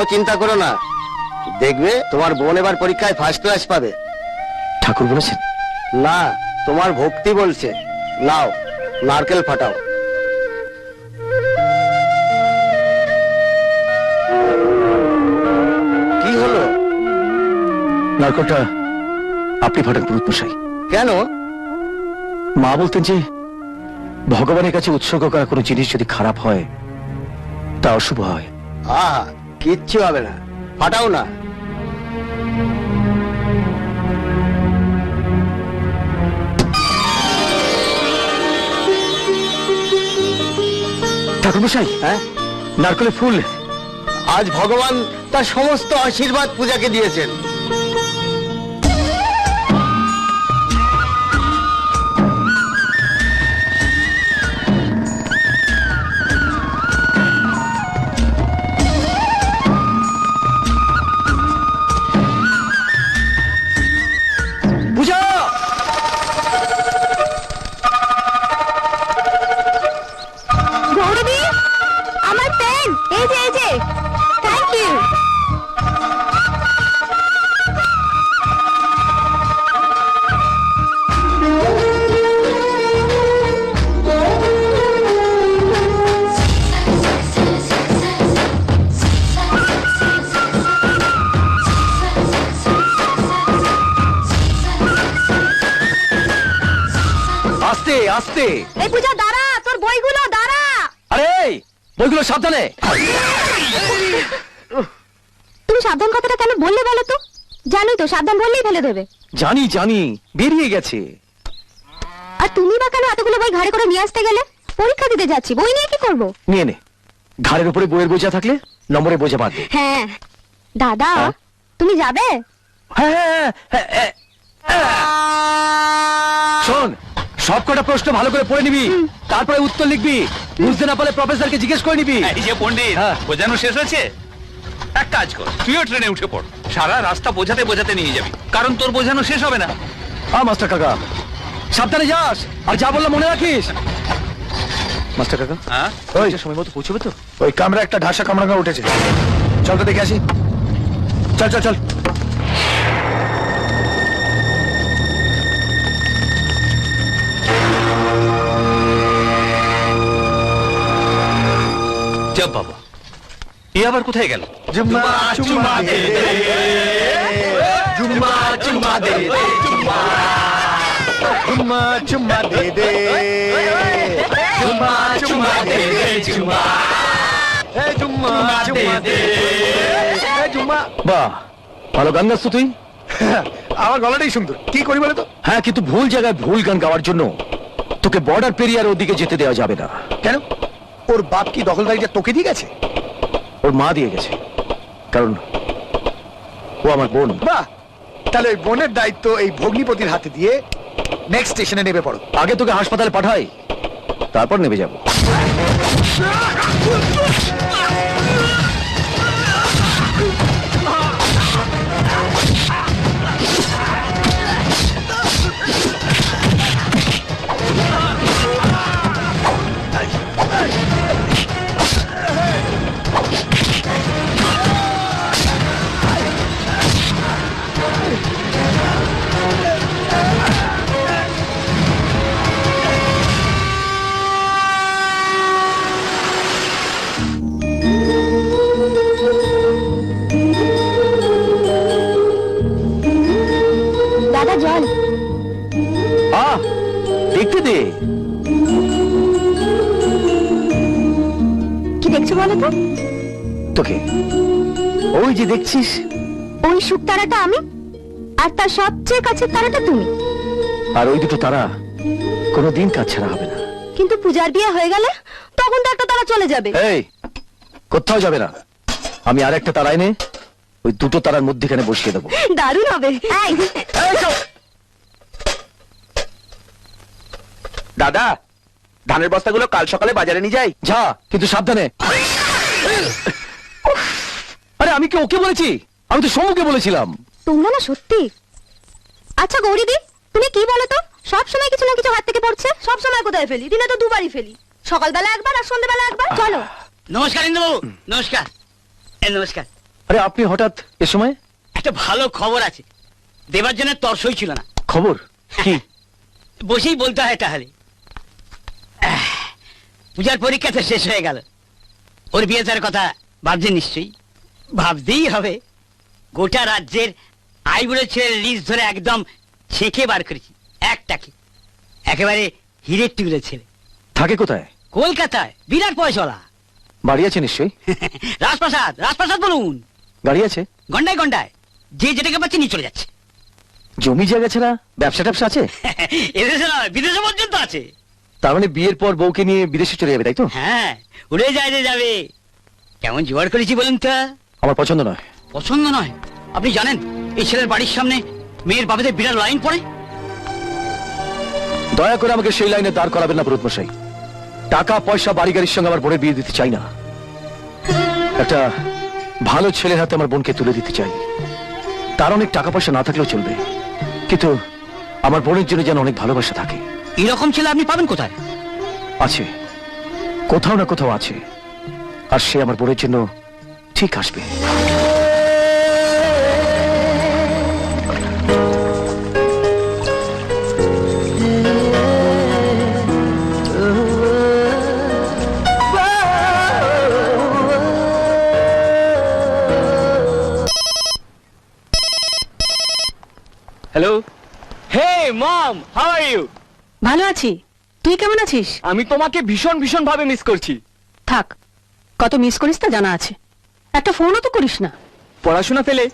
কোনো চিন্তা করো না, দেখবে তোমার বোন এবার পরীক্ষায় ফার্স্ট ক্লাস পাবে। ঠাকুর বলেছেন? না, তোমার ভক্তি বলছে। নাও, নারকেল ফাটাও। কি হলো? নারকেলটা আপনি ফাটান পুরোহিত মশাই। কেন? মা বলতেন যে ভগবানের কাছে উৎসর্গ করা কোনো জিনিস যদি খারাপ হয় তা অশুভ হয়। আহা, কিচ্ছু হবে না, ফাটাও না। ঠাকুর মশাই, হ্যাঁ, নারকেলের ফুল। আজ ভগবান তার সমস্ত আশীর্বাদ পূজাকে দিয়েছেন। পূজা! গৌরবী, আমার পেন এই যে, এই যে। Thank you. আস্তে আস্তে। এই পূজা দাঁড়া, তোর বইগুলো দাঁড়া। আরে বইগুলো সাবধানে। তুমি সাবধান কথাটা কেন বললে বলো তো? জানোই তো সাবধান বললেই ফেলে দেবে। জানি জানি, বেরিয়ে গেছে। আর তুমি বা কেন এতগুলো বই ঘাড়ে করে নিয়ে আসতে গেলে? পরীক্ষা দিতে যাচ্ছি, বই নিয়ে কি করব? নিয়ে নে, ঘাড়ের উপরে বইয়ের বোঝা থাকলে নম্বরে বোঝা বাঁধবে। হ্যাঁ দাদা, হ্যাঁ? তুমি যাবে? হ্যাঁ, হ্যাঁ, হ্যাঁ, হ্যাঁ। শোন, সব কটা প্রশ্ন ভালো করে পড়ে নিবি, তারপরে উত্তর লিখবি। বুঝতে না পারলে প্রফেসরকে জিজ্ঞেস করে নিবি। এই যে পণ্ডিত, হ্যাঁ। বোঝানো শেষ হয়েছে? এক কাজ কর, তুইও ট্রেনে উঠে পড়, সারা রাস্তা বোঝাতে বোঝাতে নিয়ে যাবি, কারণ তোর বোঝানো শেষ হবে না। মাস্টার কাকা, সাবধানে যাস, আর যা বললাম মনে রাখিস। মাস্টার কাকা, হ্যাঁ, ওই সময় মতো পৌঁছবে তো? ওই কামরা একটা ঢাসা কামরাঙ্গা উঠেছে, চল তো দেখে আসি। চল চল চল। যাব বাবা, এ আবার কোথায় গেল? জুম্মা চুম্মা দে দে, জুম্মা চুম্মা দে দে, জুম্মা চুম্মা দে দে, জুম্মা চুম্মা দে দে, জুম্মা এ জুম্মা চুম্মা দে দে, এ জুম্মা। বাহ, ভালো গান গাচ্ছ তুই। আমার গলাটাই সুন্দর, কি করি বলে তো? হ্যাঁ, কিন্তু ভুল জায়গায় ভুল গান গাওয়ার জন্য তোকে বর্ডার পেরিয়ে আর ওদিকে যেতে দেওয়া যাবে না। কেন? ওর বাপ কি দখলদারিটা তোকে দিয়ে গেছে? ওর মা দিয়ে গেছে, কারণ ও আমার বোন। বাহ, তাহলে ওই বোনের দায়িত্ব এই ভগ্নিপতির হাতে দিয়ে নেক্সট স্টেশনে নেমে পড়ো। আগে তোকে হাসপাতালে পাঠাই, তারপর নেমে যাব। দাদা জল। দেখতে দে। কি দেখছো বলো তো? তোকে ওই যে দেখছিস, ওই সুখ তারাটা আমি, আর তার সবচেয়ে কাছের তারাটা তুমি। আর ওই দুটো তারা কোনোদিন কাজ ছাড়া হবে না। কিন্তু পূজার বিয়ে হয়ে গেলে তখন তো একটা তারা চলে যাবে। এই, কোথাও যাবে না। আমি আর একটা তারা এনে ওই দুটো তারার মধ্যখানে বসিয়ে দেবো। দারুণ হবে। এই, দাদা, ধানের বস্তাগুলো কাল সকালে বাজারে নিয়ে যাই। যা, কিন্তু সাবধানে। আরে আমি কি ওকে বলেছি? আমি তো সমুকে বলেছিলাম। তোমরা না সত্যি। আচ্ছা গৌরীদি, তুমি কি বলো তো, সব সময় কিছু না কিছু হাত থেকে পড়ছে। সব সময় কোথায় ফেলি? দিনে তো দুবারই ফেলি, সকালবেলা একবার আর সন্ধ্যাবেলা একবার। চলো। নমস্কার ইন্দুবাবু, নমস্কার। নমস্কার। আরে আপনি হঠাৎ এ সময়? একটা ভালো খবর আছে, দেবার জন্য তর্সই ছিল না। খবর কি? বসেই বলতে হয় তাহলে। পূজার পরীক্ষা তো শেষ হয়ে গেল, ওর বিয়ে তার কথা ভাবছেন নিশ্চয়ই? ভাবতেই হবে। গোটা রাজ্যের আইবুড়ো ছেলের লিস্ট ধরে একদম ছেঁকে বার করেছি একটাকে, একেবারে হিরের টুকরো ছেলে। থাকে কোথায়? কলকাতায়, বিরাট পয়সাওয়ালা। বাড়ি আছে নিশ্চয়ই? রাজপ্রাসাদ, রাজপ্রাসাদ বলুন। গাড়ি আছে? গন্ডায় গন্ডায়, যে যেটাকে পাচ্ছে নিয়ে চলে যাচ্ছে। জমি জায়গা ছাড়া ব্যবসা ট্যাবসা আছে? এদেশে নয়, বিদেশে পর্যন্ত আছে। তার মানে বিয়ের পর বউকে নিয়ে বিদেশে চলে যাবে, তাই তো? হ্যাঁ, উড়ে যায় যে যাবে। কেমন জোগাড় করেছি বলুন তো? আমার পছন্দ নয়। পছন্দ নয়? আপনি জানেন এই ছেলের বাড়ির সামনে মেয়ের বাবাদের বিরাট লাইন পড়ে। দয়া করে আমাকে সেই লাইনে দাঁড় করাবেন না পুরোহিত মশাই। টাকা পয়সা বাড়ি গাড়ির সঙ্গে আমার বোনের বিয়ে দিতে চাই না। একটা ভালো ছেলের হাতে আমার বোনকে তুলে দিতে চাই। তার অনেক টাকা পয়সা না থাকলেও চলবে, কিন্তু আমার বোনের জন্য যেন অনেক ভালোবাসা থাকে। এরকম ছেলে আপনি পাবেন কোথায়? আছে, কোথাও না কোথাও আছে, আর সে আমার বোনের জন্য ঠিক আসবে। Hello, hey mom, how are you? ভালো আছি, তুই কেমন আছিস? আমি তোমাকে ভীষণ ভীষণ ভাবে মিস করছি। থাক, কত মিস করিস তা জানা আছে, একটা ফোনও তো করিস না। পড়াশোনা ফেলে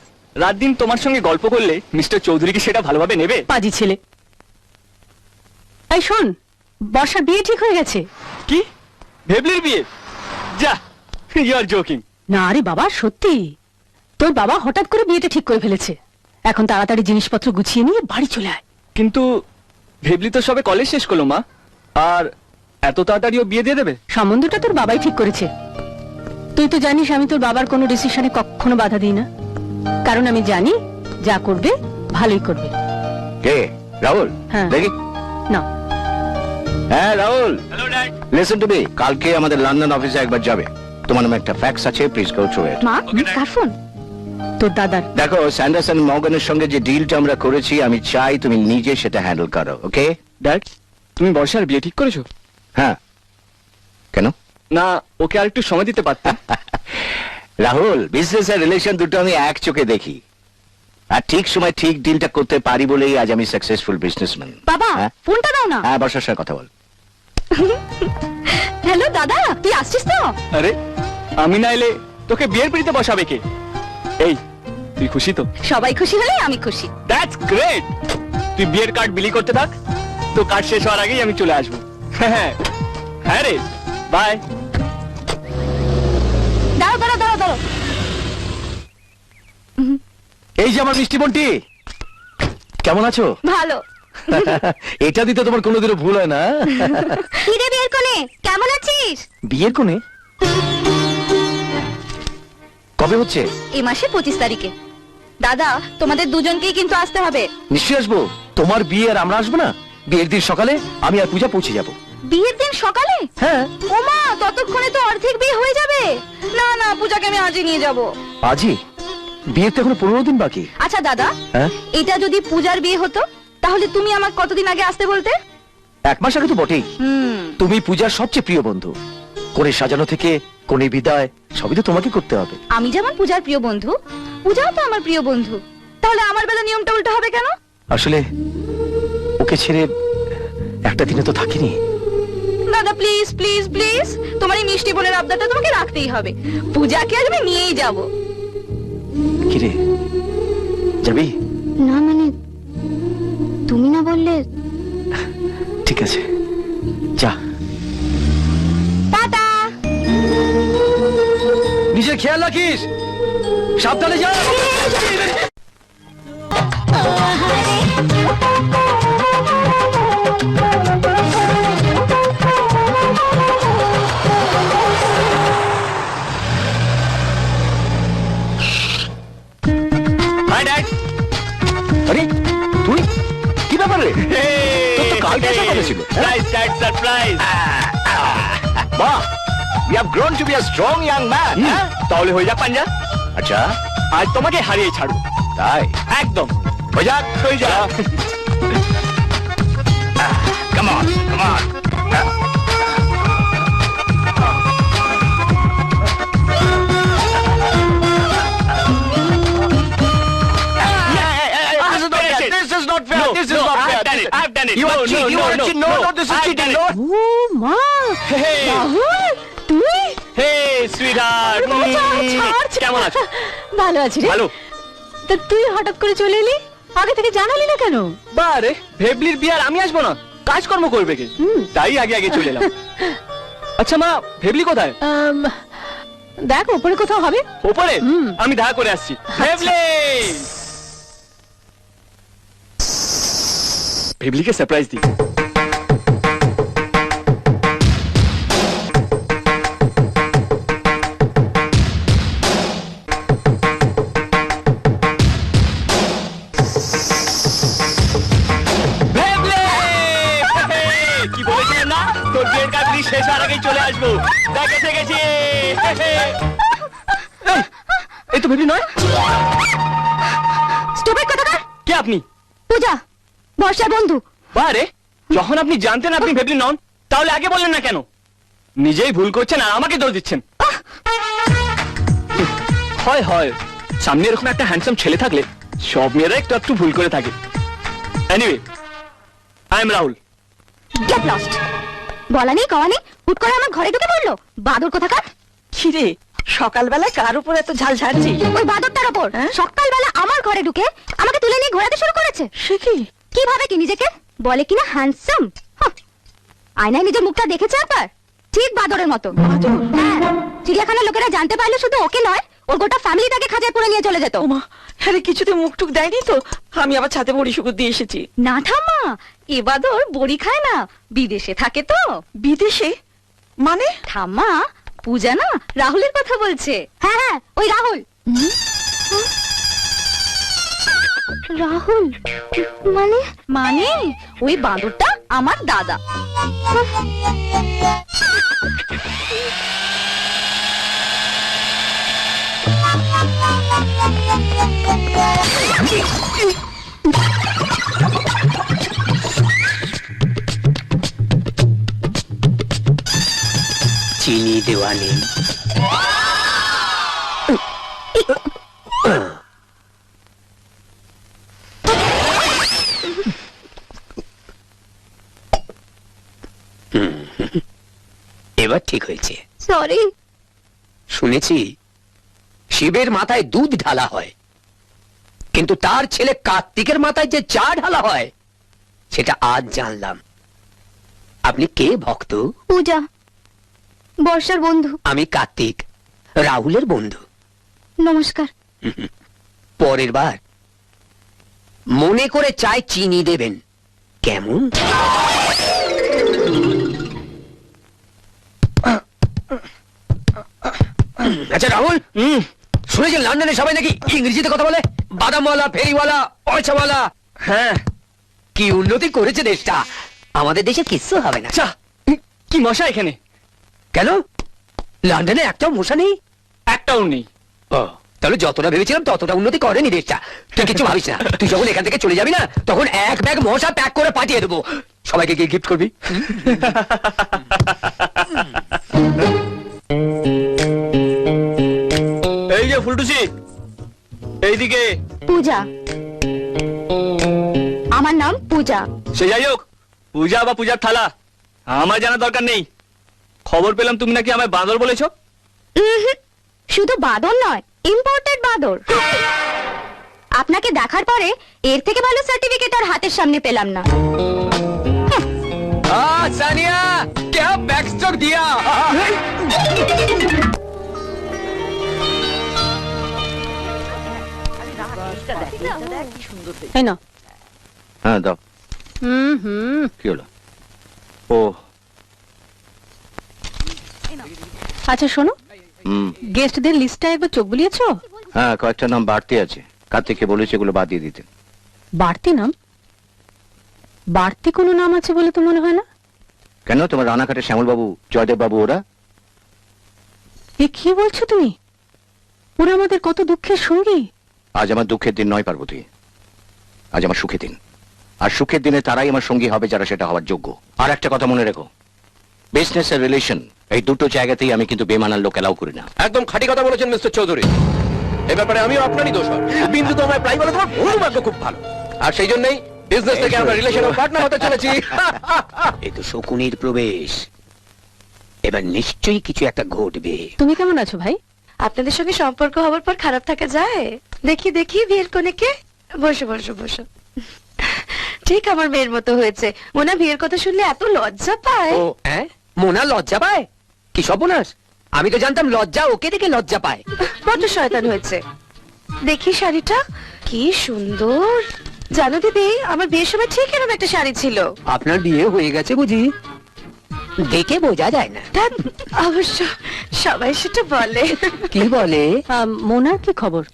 রাত দিন তোমার সঙ্গে গল্প করলে মিস্টার চৌধুরী কি সেটা ভালোভাবে নেবে? পাজি ছেলে। এই শোন, বর্ষার বিয়ে ঠিক হয়ে গেছে। কি, ভেবলির বিয়ে? যা, ইউ আর জোকিং। না রে বাবা, সত্যি। তোর বাবা হঠাৎ করে বিয়েটা ঠিক করে ফেলেছে। এখন তাড়াতাড়ি জিনিসপত্র গুছিয়ে নিয়ে বাড়ি চলে আয়। কিন্তু ভেবলি তো সবে কলেজ শেষ করলো মা, আর এত তাড়াতাড়ি ও বিয়ে দিয়ে দেবে? সম্বন্ধটা তোর বাবাই ঠিক করেছে। তুই তো জানিস আমি তোর বাবার কোনো ডিসিশনে কখনো বাধা দিই না, কারণ আমি জানি যা করবে ভালোই করবে। কে? রাহুল? হ্যাঁ। দেখি। না, হ্যাঁ Rahul, hello dad. Listen to me. কালকে আমাদের লন্ডন অফিসে একবার যাবে। তোমার নামে একটা ফ্যাক্স আছে, প্লিজ গো থ্রু ইট। মা, কার ফোন? তোর দাদার। দেখো, স্যান্ডারসন মর্গানের সঙ্গে যে ডিলটা আমরা করেছি, আমি চাই তুমি নিজে সেটা হ্যান্ডেল করো, ওকে? ড্যাড, তুমি বর্ষার বিয়ে ঠিক করেছো? হ্যাঁ। কেন? না, ওকে আর একটু সময় দিতে পারতাম। রাহুল, বিজনেস আর রিলেশন দুটো আমি এক চোখে দেখি, আর ঠিক সময় ঠিক ডিলটা করতে পারি বলেই আজ আমি সাকসেসফুল বিজনেসম্যান। বাবা, হ্যাঁ? ফোনটা দাও না। হ্যাঁ, বর্ষার সঙ্গে কথা বল। হ্যালো দাদা, তুই আসছিস তো? আরে, আমি না এলে তোকে বিয়ের পিড়িতে বসাবে কে? এই, তুই খুশি তো? সবাই খুশি হলে আমি খুশি। That's great. তুই বিয়ের কার্ড বিলি করতে থাক, তো কার্ড শেষ হওয়ার আগেই আমি চলে আসবো। হ্যাঁ হ্যাঁ রে, বাই। দাঁড়াও দাঁড়াও দাঁড়াও দাঁড়াও। এই যে আমার মিষ্টি বোনটি, কেমন আছো? ভালো। এটা দিতে তোমার কোনোদিনও ভুল হয় না। হিরে বিয়ের কোণে কেমন আছিস? বিয়ের কোণে কবে হচ্ছে? এই মাসে 25 তারিখে। দাদা, তোমাদের দুজনকেই কিন্তু আসতে হবে। নিশ্চয়ই আসবো। তোমার বিয়ে আর আমরা আসবো না? বিয়ের দিন সকালে আমি আর পূজা পৌঁছে যাব। বিয়ের দিন সকালে? হ্যাঁ। ওমা, ততক্ষণে তো অর্ধেক বিয়ে হয়ে যাবে। না না, পূজাকে আমি আজই নিয়ে যাব। আজই? বিয়ের তো এখনো 15 দিন বাকি। আচ্ছা দাদা, হ্যাঁ? এটা যদি পূজার বিয়ে হতো, তাহলে তুমি আমাকে কতদিন আগে আসতে বলতে? 1 মাস আগে তো বটেই। তুমি পূজার সবচেয়ে প্রিয় বন্ধু। কোণে সাজানো থেকে কোণে বিদায় সবই তো তোমাকে করতে হবে। আমি যেমন পূজার প্রিয় বন্ধু, পূজাও তো আমার প্রিয় বন্ধু। তাহলে আমার বেলা নিয়মটা উল্টো হবে কেন? আসলে ওকে ছেড়ে একটা দিনে তো থাকিনি। দাদা প্লিজ প্লিজ প্লিজ, তোমার এই মিষ্টি বোনের আবদারটা তোমাকে রাখতেই হবে। পূজাকে আজ আমি নিয়েই যাব। কিরে, যাবি? না মানে, তুমি না বললে। ঠিক আছে, যা। টাটা। নিজের খেয়াল রাখিস, সাবধানে যা। Hi dad. আরে তুই, কি ব্যাপার রে? তোর তো কালকে আসার কথা ছিল। Surprise dad, surprise. বাহ, you have grown to be a strong young man. তাহলে হয়ে যা পাঞ্জা। আচ্ছা আজ তোমাকে হারিয়ে ছাড়বো তাই একদম। হয়ে যাক হয়ে যা। Come on come on This is not fair. No, This is no, not I've fair. done it. I've done it. You are No, cheating. no, You no, are no, cheating. no. No, this is I've cheating. done it. No. ও মা, Hey, Rahul তুই hey, sweetheart. বাবা, ছাড়, ছাড়, ছাড়। কেমন আছো? ভালো আছি রে। ভালো। তা তুই হঠাৎ করে চলে এলি, আগে থেকে জানালি না কেন? বারে, ভেবলির বিয়ার আমি আসবো না, কাজকর্ম করবে কে? হুম। তাই আগে আগে চলে এলাম। আচ্ছা মা, ভেবলি কোথায়? দেখ ওপরে কোথাও হবে। ওপরে? হুম। আমি দেখা করে আসছি। ভেবলি! ভেবলিকে সারপ্রাইজ দিই। ভেবলি! কি বলেছিলেন না? তোর বিয়ের কাজ শেষ হওয়ার আগেই চলে আসবো। দেখ এসে গেছি। এই তো ভেবলি নয়? স্টুপিড কোথাকার। কে আপনি? পূজা, বর্ষার বন্ধু। বারে, যখন আপনি জানতেন আপনি ভেবলি নন, তাহলে আগে বললেন না কেন? নিজেই ভুল করছেন আর আমাকে দোষ দিচ্ছেন। হয় হয়, সামনে এরকম একটা হ্যান্ডসাম ছেলে থাকলে সব মেয়েরা একটু একটু ভুল করে থাকে। Anyway, I am Rahul. Get lost. বলা নেই কওয়া নেই, হুট করে আমার ঘরে ঢুকে পড়লো। বাদর কোথাকার। খিরে সকালবেলা কার উপর এত ঝাল ঝাড়ছিস? ওই বাদরটার ওপর সকালবেলা আমার ঘরে ঢুকে আমাকে তুলে নিয়ে ঘোরাতে শুরু করেছে। সে কি? কি ভাবে কি নিজেকে? বলে কিনা হ্যান্ডসাম। আয়নায় নিজের মুখটা দেখেছে একবার, ঠিক বাদরের মতো। হ্যাঁ, চিড়িয়াখানার লোকেরা জানতে পারলে শুধু ওকে নয়, ওর গোটা ফ্যামিলিটাকে খাঁচায় পুরে নিয়ে চলে যেত। ওমা, আরে কিছুতে মুখ টুক দেয়নি তো? আমি আবার ছাদে বড়ি শুকুর দিয়ে এসেছি। না ঠাম্মা, এ বাদর বড়ি খায় না, বিদেশে থাকে তো। বিদেশে? মানে? ঠাম্মা, পূজা না রাহুলের কথা বলছে। হ্যাঁ হ্যাঁ, ওই রাহুল। রাহুল মানে? মানে ওই বাঁদরটা আমার দাদা। চিনি দেওয়া নেই। এবার ঠিক হয়েছে। সরি। শুনেছি শিবের মাথায় দুধ ঢালা হয়, কিন্তু তার ছেলে কার্তিকের মাথায় যে চা ঢালা হয় সেটা আজ জানলাম। আপনি কে ভক্ত? পূজা, বর্ষার বন্ধু। আমি কার্তিক, রাহুলের বন্ধু। নমস্কার। পরের বার মনে করে চায় চিনি দেবেন, কেমন? আচ্ছা রাহুল, শুনেছেন লন্ডনে সবাই নাকি ইংরেজিতে কথা বলে? বাদামওয়ালা, ফেরিওয়ালা, পয়সাওয়ালা। হ্যাঁ, কি উন্নতি করেছে দেশটা। আমাদের দেশে কিচ্ছু হবে না। আচ্ছা, কি মশা এখানে? কেন, লন্ডনে একটাও মশা নেই? একটাও নেই। তাহলে যতটা ভেবেছিলাম ততটা উন্নতি করেনি দেশটা। তুই কিছু ভাবিস না, তুই যখন এখান থেকে চলে যাবি না তখন এক ব্যাগ মশা প্যাক করে পাঠিয়ে দেবো। সবাইকে গিয়ে গিফট করবি। এই যে ফুলটুসি, এইদিকে। পূজা, আমার নাম পূজা। সে যাই হোক, পূজা বা পূজার থালা আমার জানার দরকার নেই। খবর পেলাম তুমি নাকি আমায় বাঁদর বলেছো। শুধু বাদর নয়, ইম্পোর্টেড বাদর। আপনাকে দেখার পরে এর থেকে ভালো সার্টিফিকেট আর হাতের সামনে পেলাম না। সানিয়া, क्या बैकस्ट्रोक दिया? তাই না? হ্যাঁ দাও। হুম। কি হলো? ও আচ্ছা শোনো, হুম, গেস্টদের লিস্টটা একবার চোখ বুলিয়েছো? হ্যাঁ কয়েকটা নাম বাড়তি আছে, কার্তিককে বলেছে এগুলো বাদ দিয়ে দিতে। বাড়তি নাম? বাড়তি কোনো নাম আছে বলে তো মনে হয় না। কেন, তোমার রানাঘাটের শ্যামল বাবু, জয়দেব বাবু ওরা? এ কি বলছো তুমি? ওরা আমাদের কত দুঃখের সঙ্গী। আজ আমার দুঃখের দিন নয় পার্বতী, আজ আমার সুখের দিন। আর সুখের দিনে তারাই আমার সঙ্গী হবে যারা সেটা হওয়ার যোগ্য। আর একটা কথা মনে রেখো, বিজনেস আর রিলেশন এই দুটো জায়গাতেই আমি কিন্তু বেমানার লোক এলাও করি না। একদম খাঁটি কথা বলেছেন মিস্টার চৌধুরী। এ ব্যাপারে আমিও আপনারই দোষ। বিন্দু তো আমার প্রায় বলে তোমার অনুভাগ্য খুব ভালো, আর সেই জন্যই বিজনেস থেকে আমরা রিলেশনের পার্টনার হতে চলেছি। এই তো শকুনির প্রবেশ, এবার নিশ্চয়ই কিছু একটা ঘটবে। তুমি কেমন আছো ভাই? আপনাদের সঙ্গে সম্পর্ক হওয়ার পর খারাপ থাকা যায়? দেখি দেখি বিয়ের কনেকে। বসো বসো বসো। ঠিক আমার মেয়ের মতো হয়েছে। মোনা বিয়ের কথা শুনলে এত লজ্জা পায়। ও হ্যাঁ, মোনা লজ্জা পায়? কি সর্বনাশ, আমি তো জানতাম লজ্জা ওকে দেখে লজ্জা পায়। বড্ড শয়তান হয়েছে। দেখি শাড়িটা কি সুন্দর। জানো দিদি, আমার বিয়ের সময় ঠিক এরকম একটা শাড়ি ছিল। আপনার বিয়ে হয়ে গেছে বুঝি? দেখে বোঝা যায় না। ধ্যাৎ, অবশ্য সবাই সেটা বলে। কি বলে? মোনার কি খবর?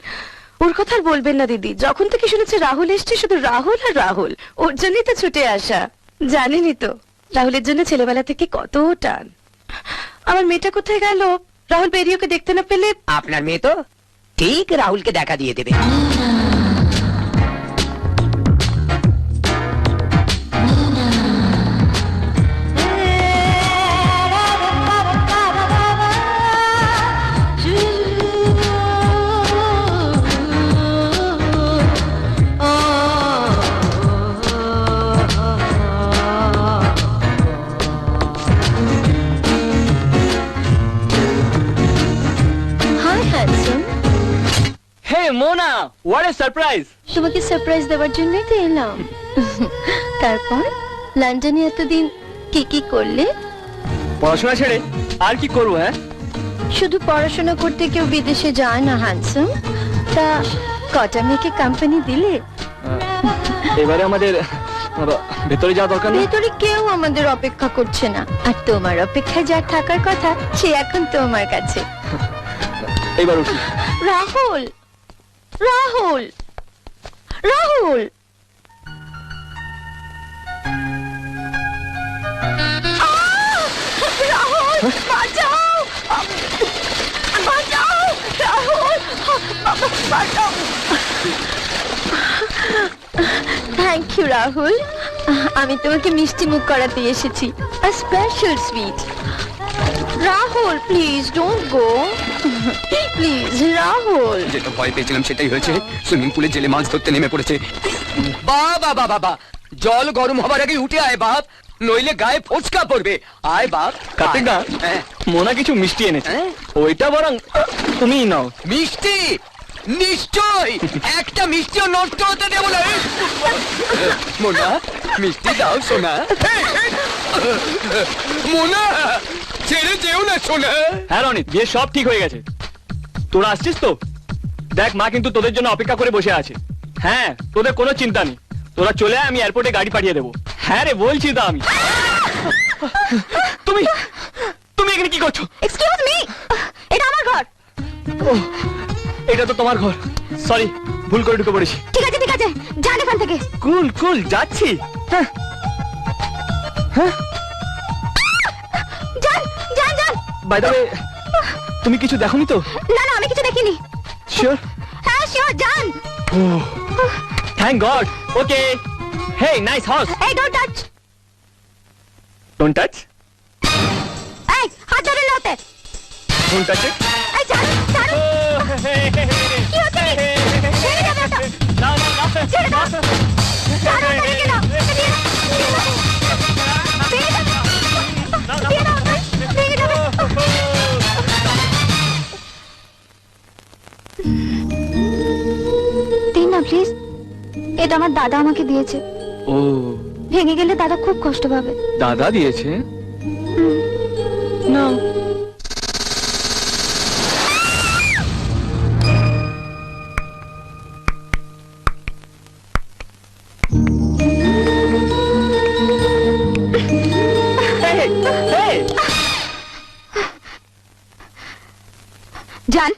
ওর কথা আর বলবেন না দিদি, যখন থেকে শুনেছে রাহুল এসছে শুধু রাহুল আর রাহুল, ওর জন্যই তো ছুটে আসা। জানেনই তো রাহুলের জন্য ছেলেবেলা থেকে কত টান। আমার মেয়েটা কোথায় গেল? রাহুল বেরিয়ে ওকে দেখতে না পেলে। আপনার মেয়ে তো ঠিক রাহুলকে দেখা দিয়ে দেবে। Hi handsome. Hey Mona, what a surprise! তোমাকে সারপ্রাইজ দেওয়ার জন্যই তো এলাম। তারপর লন্ডনে এতদিন কি কি করলে? পড়াশোনা ছেড়ে আর কি করবো? হ্যাঁ, শুধু পড়াশোনা করতে কেউ বিদেশে যায় না হ্যান্ডসাম। তা কটা মেয়েকে কোম্পানি দিলে? এবারে আমাদের ভেতরে যাওয়া দরকার নেই। ভেতরে কেউ আমাদের অপেক্ষা করছে না, আর তোমার অপেক্ষায় যার থাকার কথা সে এখন তোমার কাছে। এবার উঠি। রাহুল, রাহুল, রাহুল! রাহুল, বাঁচাও! বাঁচাও! রাহুল, বাঁচাও! Thank you Rahul. আমি তোমাকে মিষ্টি মুখ করাতে এসেছি, a special sweet. Rahul, please don't go. Please Rahul. যেটা ভয় পেয়েছিলাম সেটাই হয়েছে। সুইমিং পুলে জেলে মাছ ধরতে নেমে পড়েছে। বাবা বাবা বাবা, জল গরম হবার আগে উঠে আয় বাপ, নইলে গায়ে ফোসকা পড়বে। আয় বাপ। কার্তিকা, হ্যাঁ। মোনা কিছু মিষ্টি এনেছে, হ্যাঁ? ওইটা বরং তুমিই নাও। মিষ্টি? নিশ্চয়, একটা মিষ্টিও নষ্ট হতে দেবো না। মোনা, মিষ্টি দাও সোনা। মোনা, ছেড়ে যেও না সোনা। হ্যাঁ রনিত, বিয়ে সব ঠিক হয়ে গেছে। তোরা আসছিস তো? দেখ, মা কিন্তু তোদের জন্য অপেক্ষা করে বসে আছে। হ্যাঁ, তোদের কোনো চিন্তা নেই, তোরা চলে আয়, আমি এয়ারপোর্টে গাড়ি পাঠিয়ে দেবো। হ্যাঁ রে, বলছি তো আমি। তুমি তুমি এখানে কি করছো? এক্সকিউজ মি, এটা আমার ঘর। ওহ, এটা তো তোমার ঘর। সরি, ভুল করে ঢুকে পড়েছি। ঠিক আছে ঠিক আছে, যান এখান থেকে। কুল কুল, যাচ্ছি। হ্যাঁ হ্যাঁ, যান যান যান। বাই দ্য ওয়ে, তুমি কিছু দেখোনি তো? না না, আমি কিছু দেখিনি। শিওর? হ্যাঁ শিওর, যান। Thank God. Okay. Hey, nice house. এই ডোন্ট টাচ। Don't touch? এই হাত ধরে নাওতে। Don't touch it. এই ছাড় ছাড়। কি হচ্ছে? ছেড়ে দাও ওটা। না না না, ছেড়ে দাও। ছাড়ো, ওটা রেখে দাও। দিয়ে দাও। দিয়ে দাও। দিয়ে দাও, দিয়ে দাও। দিন না প্লিজ, এটা আমার দাদা আমাকে দিয়েছে। ও, ভেঙে গেলে দাদা খুব কষ্ট পাবে। দাদা দিয়েছে? না। যান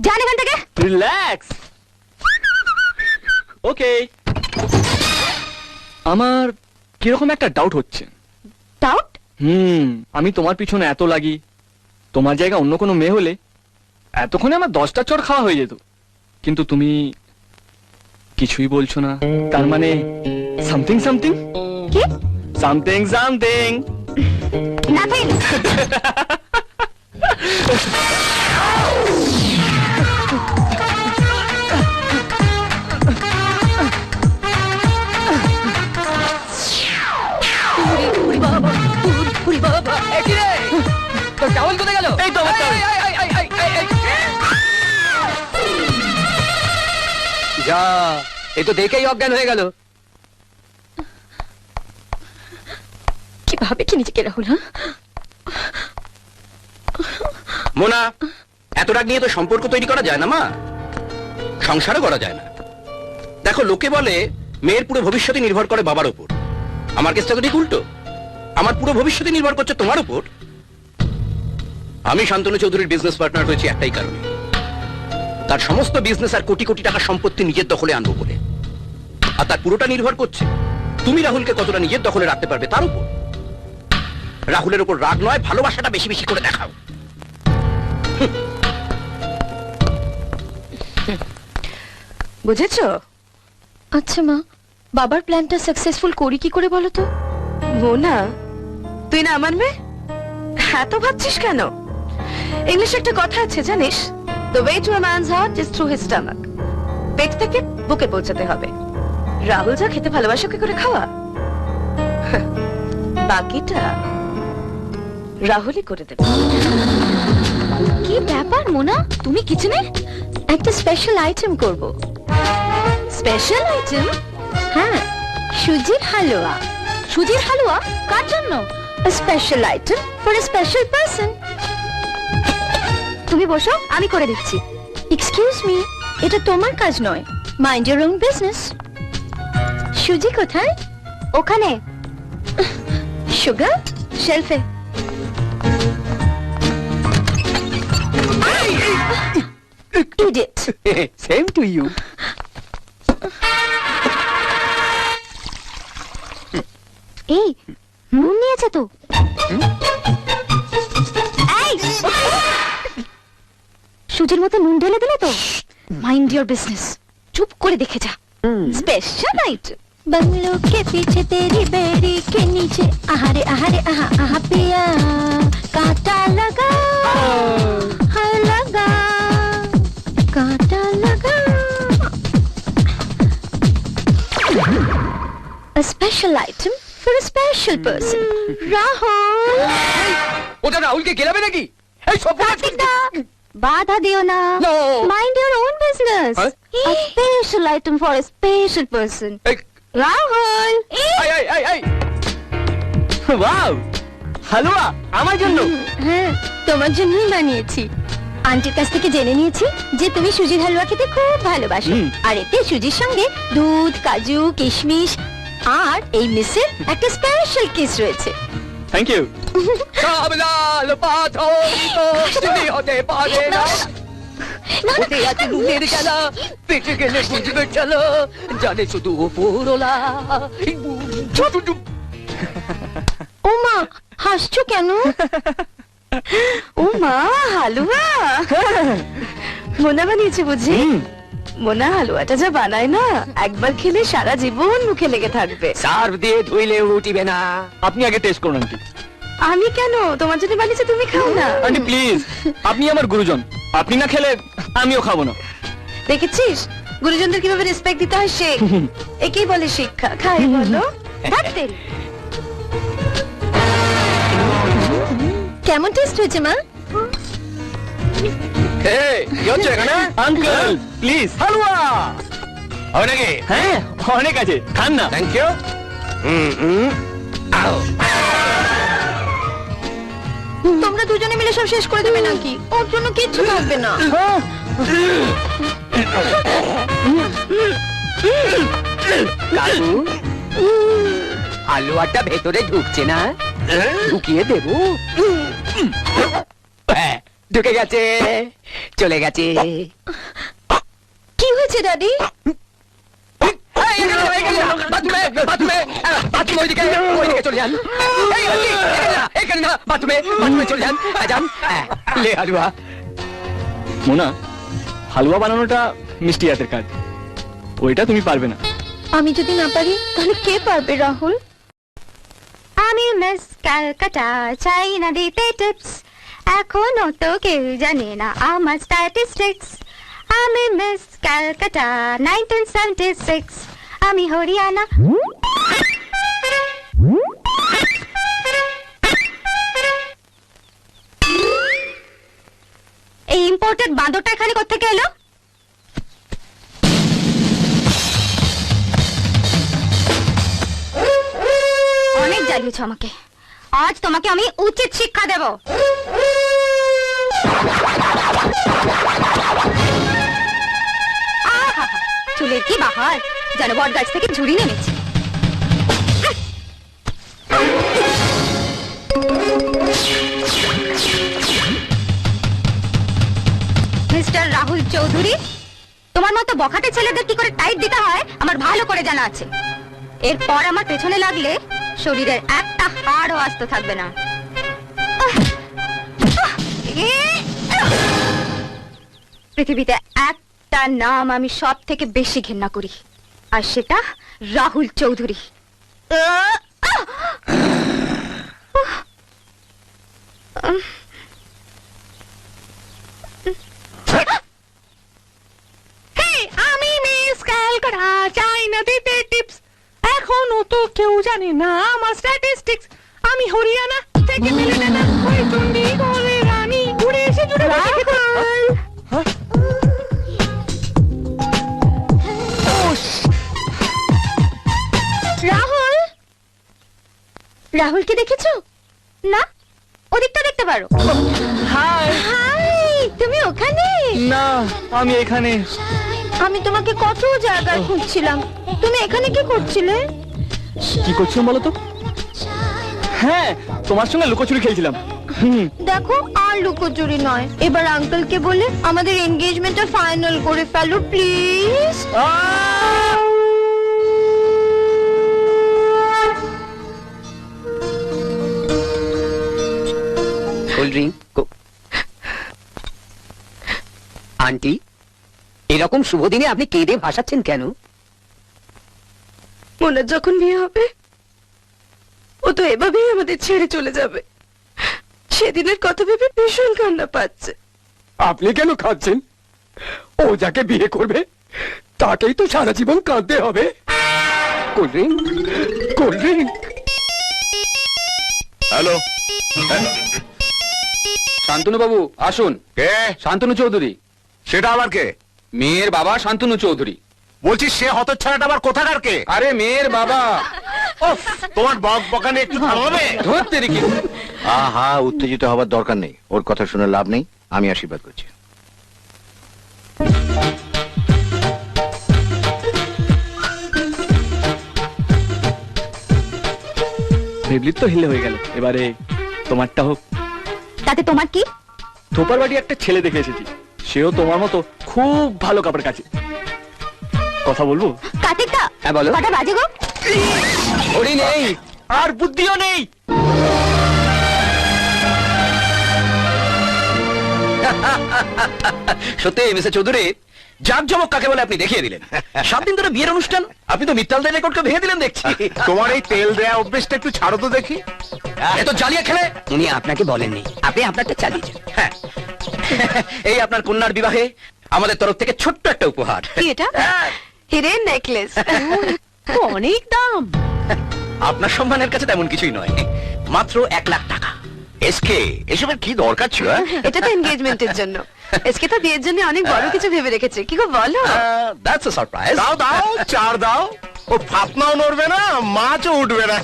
যান এখান থেকে। রিল্যাক্স। ওকে। আমার কিরকম একটা ডাউট হচ্ছে। ডাউট? আমি তোমার পিছনে এত লাগি, তোমার জায়গা অন্য কোনো মেয়ে হলে এতক্ষণে আমার 10টা চড় খাওয়া হয়ে যেত, কিন্তু তুমি কিছুই বলছো না, তার মানে সামথিং সামথিং কি? Something something. নাথিং। চাউল কোথায় গেল? এই তো আমার চাউল। যা, এ তো দেখেই অজ্ঞান হয়ে গেল। কি ভাবে কি নিজেকে রাহুল? হ্যাঁ, মোনা, এত রাগ নিয়ে তো সম্পর্ক তৈরি করা যায় না মা, সংসারও করা যায় না। দেখো, লোকে বলে মেয়ের পুরো ভবিষ্যৎ নির্ভর করে বাবার উপর। আমার কেসটা তো ঠিক উল্টো, আমার পুরো ভবিষ্যৎ নির্ভর করছে তোমার উপর। আমি শান্তনু চৌধুরীর বিজনেস পার্টনার হয়েছি একটাই কারণে, তার সমস্ত বিজনেস আর কোটি কোটি টাকার সম্পত্তি নিজের দখলে আনবো বলে। আর তার পুরোটা নির্ভর করছে তুমি রাহুলকে কতটা নিজের দখলে রাখতে পারবে তার উপর। রাহুলের উপর রাগ নয়, ভালোবাসাটা বেশি বেশি করে দেখাও। বুঝেছো? আচ্ছা মা, বাবার প্ল্যানটা সাকসেসফুল করি কি করে বলো তো? মোনা, তুই না আমার মেয়ে, এত ভাবছিস কেন? ইংলিশে একটা কথা আছে জানিস, the way to a man's heart is through his stomach. পেট থেকে বুকে পৌঁছাতে হবে। রাহুল যা খেতে ভালোবাসে ওকে করে খাওয়া, বাকিটা রাহুলই করে দেবে। কি ব্যাপার মোনা, তুমি কিচেনে একটা স্পেশাল আইটেম করব। Special item? হ্যাঁ, সুজির হালুয়া। সুজির হালুয়া কার জন্য? Special item for a special person. তুমি বসো, আমি করে দিচ্ছি। এক্সকিউজ মি, এটা তোমার কাজ নয়, মাইন্ড ইওর ওন বিজনেস। সুজি কোথায়? ওখানে। সুগার শেলফে। Idiot. Same to you. এই নুন নিয়েছে তো? এই, সুজির মতো নুন ঢেলে দিলে তো? মাইন্ড ইওর বিজনেস, চুপ করে দেখে যা। Special item. बंगलों के पीछे तेरी बेड़ी के नीचे आहारे आहारे आहा आहा पिया कांटा लगा हाय लगा कांटा लगा। A special item for a special person. Rahul. ওটা রাহুলকে গেলাবে নাকি? এই সব কার্তিকদা, বাধা দিও না। No. Mind your own business. Huh? A special item for a special person. Rahul. এই এই এই এই, ওয়াও, হালুয়া আমার জন্য। হ্যাঁ, তোমার জন্যই বানিয়েছি। আন্টির কাছ থেকে জেনে নিয়েছি যে তুমি সুজির হালুয়া খেতে খুব ভালোবাসো। আর এতে সুজির সঙ্গে দুধ, কাজু, কিশমিশ আর এই মিসের একটা স্পেশাল কিস রয়েছে। Thank you. সব লাল পাথর তুমি হতে পারে না, ওতে আছে নুনের গেলা, পেটে গেলে বুঝবে চলো, জানে শুধু ওপরওয়ালা। ও মা, হাসছো কেন? ও মা, হালুয়া মোনা বানিয়েছে বুঝি? মোনা হালুয়াটা যা বানায় না, একবার খেলে সারা জীবন মুখে লেগে থাকবে। সার্ভ দিয়ে ধুইলে উঠিবে না। আপনি আগে টেস্ট করুন আন্টি। আমি কেন? তোমার জন্য বানিয়েছে, তুমি খাও না। আন্টি প্লিজ, আপনি আমার গুরুজন, আপনি না খেলে আমিও খাবো না। দেখেছিস গুরুজনদের কিভাবে রেসপেক্ট দিতে হয়, শেখ। একেই বলে শিক্ষা। খাই বলো। কেমন টেস্ট হয়েছে মা? এই কি হচ্ছে এখানে? Uncle please. হালুয়া হবে নাকি? হ্যাঁ অনেক আছে, খান না। Thank you. তোমরা দুজনে মিলে সব শেষ করে দেবে নাকি? ওর জন্য কিচ্ছু থাকবে না। কাকু, হালুয়াটা ভেতরে ঢুকছে না, ঢুকিয়ে দেবো। ঢুকে গেছে, চলে গেছে। কি হয়েছে ড্যাডি? ওইদিকে চলে যান, এখানে না, বাথরুমে চলে যান। যান, লে হালুয়া। মোনা, হালুয়া বানানোটা মিষ্টি হাতের কাজ, ওইটা তুমি পারবে না। আমি যদি না পারি তাহলে কে পারবে রাহুল? আমি মিস ক্যালকাটা, চাই না দিতে টিপস, এখনো তো কেউ জানে না আমার স্ট্যাটিস্টিক্স। আমি মিস ক্যালকাটা 1976, আমি হরিয়ানা। এই ইম্পোর্টেড বাঁদরটা এখানে কোত্থেকে এলো? অনেক জ্বালিয়েছ আমাকে, আজ তোমাকে আমি উচিত শিক্ষা দেব। আহা, চুলের কি বাহার, যেন বট গাছ থেকে ঝুড়ি নেমেছে। মিস্টার রাহুল চৌধুরী, তোমার মতো বখাটে ছেলেদের কি করে টাইট দিতে হয় আমার ভালো করে জানা আছে। এরপর আমার পেছনে লাগলে শরীরের একটা হাড়ও আস্ত থাকবে না। পৃথিবীতে একটা নাম আমি সব থেকে বেশি ঘৃণা করি, আর সেটা রাহুল চৌধুরী। আমি মিস ক্যালকাটা, চাই না দিতে টিপস, এখনো তো কেউ জানে না আমার স্ট্যাটিস্টিক্স। আমি হরিয়ানা থেকে মিলে না ওই চণ্ডীগড়ের রানী, ঘুরে এসে জুড়ে বসে খেতে। রাহুল, রাহুলকে দেখেছো? না, ওদিকটা দেখতে পারো। হাই। হাই, তুমি ওখানে? না, আমি এখানে। আমি তোমাকে কত জায়গায় খুঁজছিলাম, তুমি এখানে কি করছিলে? কি করছিলাম বলো তো? হ্যাঁ, তোমার সঙ্গে লুকোচুরি খেলছিলাম। দেখো, আর লুকোচুরি নয়, এবার আঙ্কেলকে বলে আমাদের এনগেজমেন্টটা ফাইনাল করে ফেলো প্লিজ। Cold drink. আন্টি, এরকম শুভ দিনে আপনি কেঁদে ভাসাচ্ছেন কেন? মোনার যখন বিয়ে হবে ও তো এভাবেই আমাদের ছেড়ে চলে যাবে। সেদিনের কথা ভেবে ভীষণ কান্না পাচ্ছে। আপনি কেন খাচ্ছেন? ও যাকে বিয়ে করবে তাকেই তো সারা জীবন কাঁদতে হবে। Cold drink, cold drink. Hello, Shantanu বাবু আসুন। কে? শান্তনু চৌধুরী, সেটা আবার কে? মেয়ের বাবা শান্তনু চৌধুরী। বলছি সে হতচ্ছাড়াটা আবার কোথাকার কে? আরে মেয়ের বাবা। উফ, তোমার বক বকানে একটু থামাবে? ধরতে রেখে আহা, উত্তেজিত হবার দরকার নেই, ওর কথা শুনে লাভ নেই, আমি আশীর্বাদ করছি। ভেবলির তো হিলে হয়ে গেল, এবারে তোমারটা হোক। তাতে তোমার কি? থোপার বাড়ি একটা ছেলে দেখে এসেছি, সেও তোমার মতো খুব ভালো কাপড় কাছে। কথা বলবো? কার্তিকটা, হ্যাঁ, বলো। কটা বাজে গো? ঘড়ি নেই আর বুদ্ধিও নেই। সত্যি মিস্টার চৌধুরী, জাঁকজমক কাকে বলে আপনি দেখিয়ে দিলেন। 7 দিন ধরে বিয়ের অনুষ্ঠান, আপনি তো মিত্তালদের রেকর্ডকে ভেঙে দিলেন দেখছি। তোমার এই তেল দেয়া অভ্যেসটা একটু ছাড়ো তো দেখি। এত জ্বালিয়ে খেলে উনি আপনাকে বলেননি, আপনি আপনারটা চালিয়ে যান। হ্যাঁ, এই আপনার কন্যার বিবাহে আমাদের তরফ থেকে ছোট্ট একটা উপহার। কি এটা? হিরের নেকলেস। অনেক দাম। আপনার সম্মানের কাছে তেমন কিছুই নয়, মাত্র 1 লাখ টাকা। এসকে, এসবের কি দরকার ছিল? এটা তো এনগেজমেন্টের জন্য। এসকে তো বিয়ের জন্য অনেক বড় কিছু ভেবে রেখেছে, কি গো বলো? That's a surprise. দাও দাও, চার দাও। ও ফাতনাও নড়বে না, মাছও উঠবে না।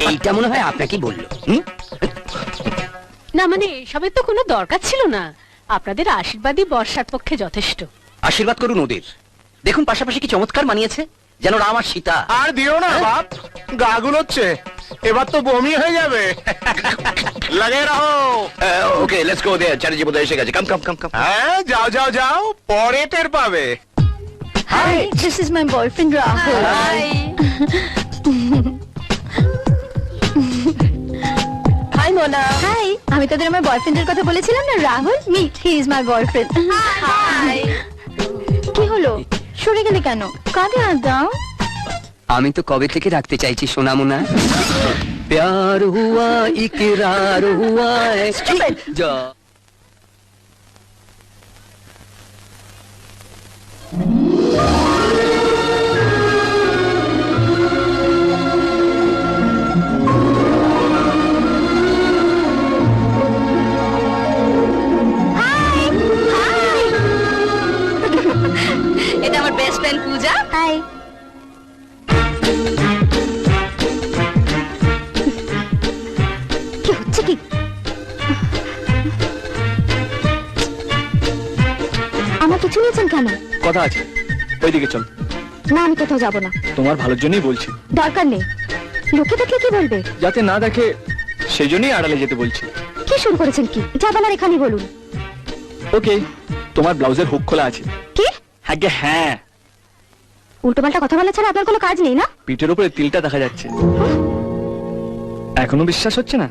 এইটা মনে হয় আপনাকে বললো। না মানে এসবের তো কোনো দরকার ছিল না, আপনাদের আশীর্বাদই বর্ষার পক্ষে যথেষ্ট। আশীর্বাদ করুন ওদের, দেখুন পাশাপাশি কি চমৎকার মানিয়েছে, যেন রাম আর সীতা। আর দিও না বাপ, গা গুলোচ্ছে, এবার তো বমি হয়ে যাবে। লাগে রাখো। ওকে, লেটস গো देयर, চ্যাটার্জি বোধহয় এসে গেছে। কাম কাম কাম কাম। হ্যাঁ, যাও যাও যাও, পরে টের পাবে। Hi, this is my boyfriend Rahul. Hi Mona. Hi, আমি তোদের আমার বয়ফ্রেন্ডের কথা বলেছিলাম না, Rahul. Meet, he is my boyfriend. কি হলো, সরে গেলে কেন? কাঁধে হাত দাও। আমি তো কবে থেকে রাখতে চাইছি সোনামুনা। প্যার হুয়া ইকরার হুয়া যা। এটা আমার বেস্ট ফ্রেন্ড পূজা। হাই। কি হচ্ছে কি? আমার কিছু নিয়েছেন কেন? কথা আছে, ওইদিকে চল। না, আমি কোথাও যাব না। তোমার ভালোর জন্যই বলছি। দরকার নেই, লোকে দেখলে কি বলবে? যাতে না দেখে সেই জন্যই আড়ালে যেতে বলছি। কি শুরু করেছেন কি? যাবেন আর এখানেই বলুন। ওকে, তোমার ব্লাউজের হুক খোলা আছে। কি? আগে হ্যাঁ। উল্টোপাল্টা কথা বলা ছাড়া আপনার কোনো কাজ নেই না? পিঠের উপরে তিলটা দেখা যাচ্ছে। এখনো বিশ্বাস হচ্ছে না?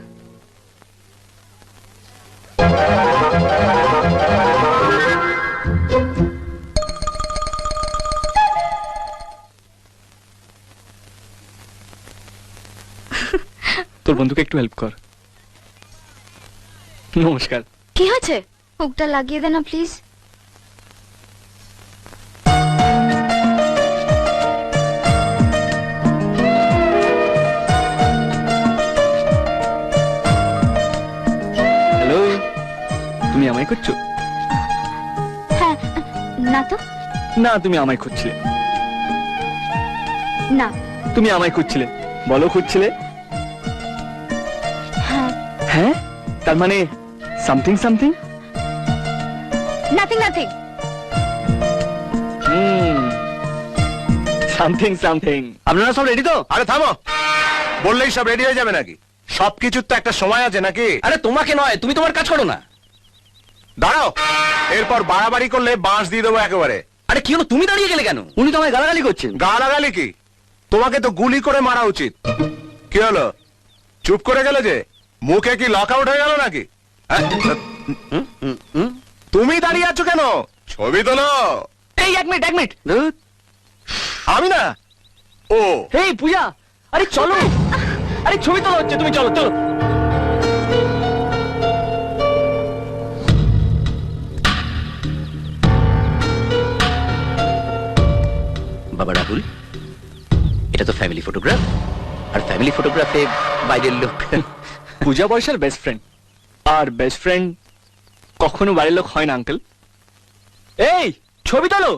তোর বন্ধুকে একটু হেল্প কর। নমস্কার। কি হয়েছে? হুকটা লাগিয়ে দেন না প্লিজ। হ্যালো, তুমি আমায় খুঁজছো? হ্যাঁ। না তো। না, তুমি আমায় খুঁজছিলে। না। তুমি আমায় খুঁজছিলে। বলো খুঁজছিলে। হ্যাঁ। হ্যাঁ, তার মানে something something. Nothing nothing. Something something. আপনারা সব রেডি তো? আরে থামো, বললেই সব রেডি হয়ে যাবে নাকি? সবকিছুর তো একটা সময় আছে নাকি? আরে তোমাকে নয়, তুমি তোমার কাজ করো না। দাঁড়াও, এরপর বাড়াবাড়ি করলে বাঁশ দিয়ে দেবো একেবারে। আরে কি হলো, তুমি দাঁড়িয়ে গেলে কেন? উনি তো আমায় গালাগালি করছেন। গালাগালি কি? তোমাকে তো গুলি করে মারা উচিত। কি হলো, চুপ করে গেলে যে? মুখে কি লক আউট হয়ে গেল নাকি? হ্যাঁ? তুমি দাঁড়িয়ে আছো কেন? ছবি তোলো। এই এক মিনিট, এক মিনিট। আমি না, ও। এই পূজা, আরে চলো। আরে ছবি তোলা হচ্ছে, তুমি চলো চলো। বাবা রাহুল, এটা তো ফ্যামিলি ফটোগ্রাফ, আর ফ্যামিলি ফটোগ্রাফে বাইরের লোক। পূজা বয়সের বেস্ট ফ্রেন্ড, আর বেস্ট ফ্রেন্ড কখনো বাড়ির লোক হয় না আঙ্কেল। এই ছবি তোলো।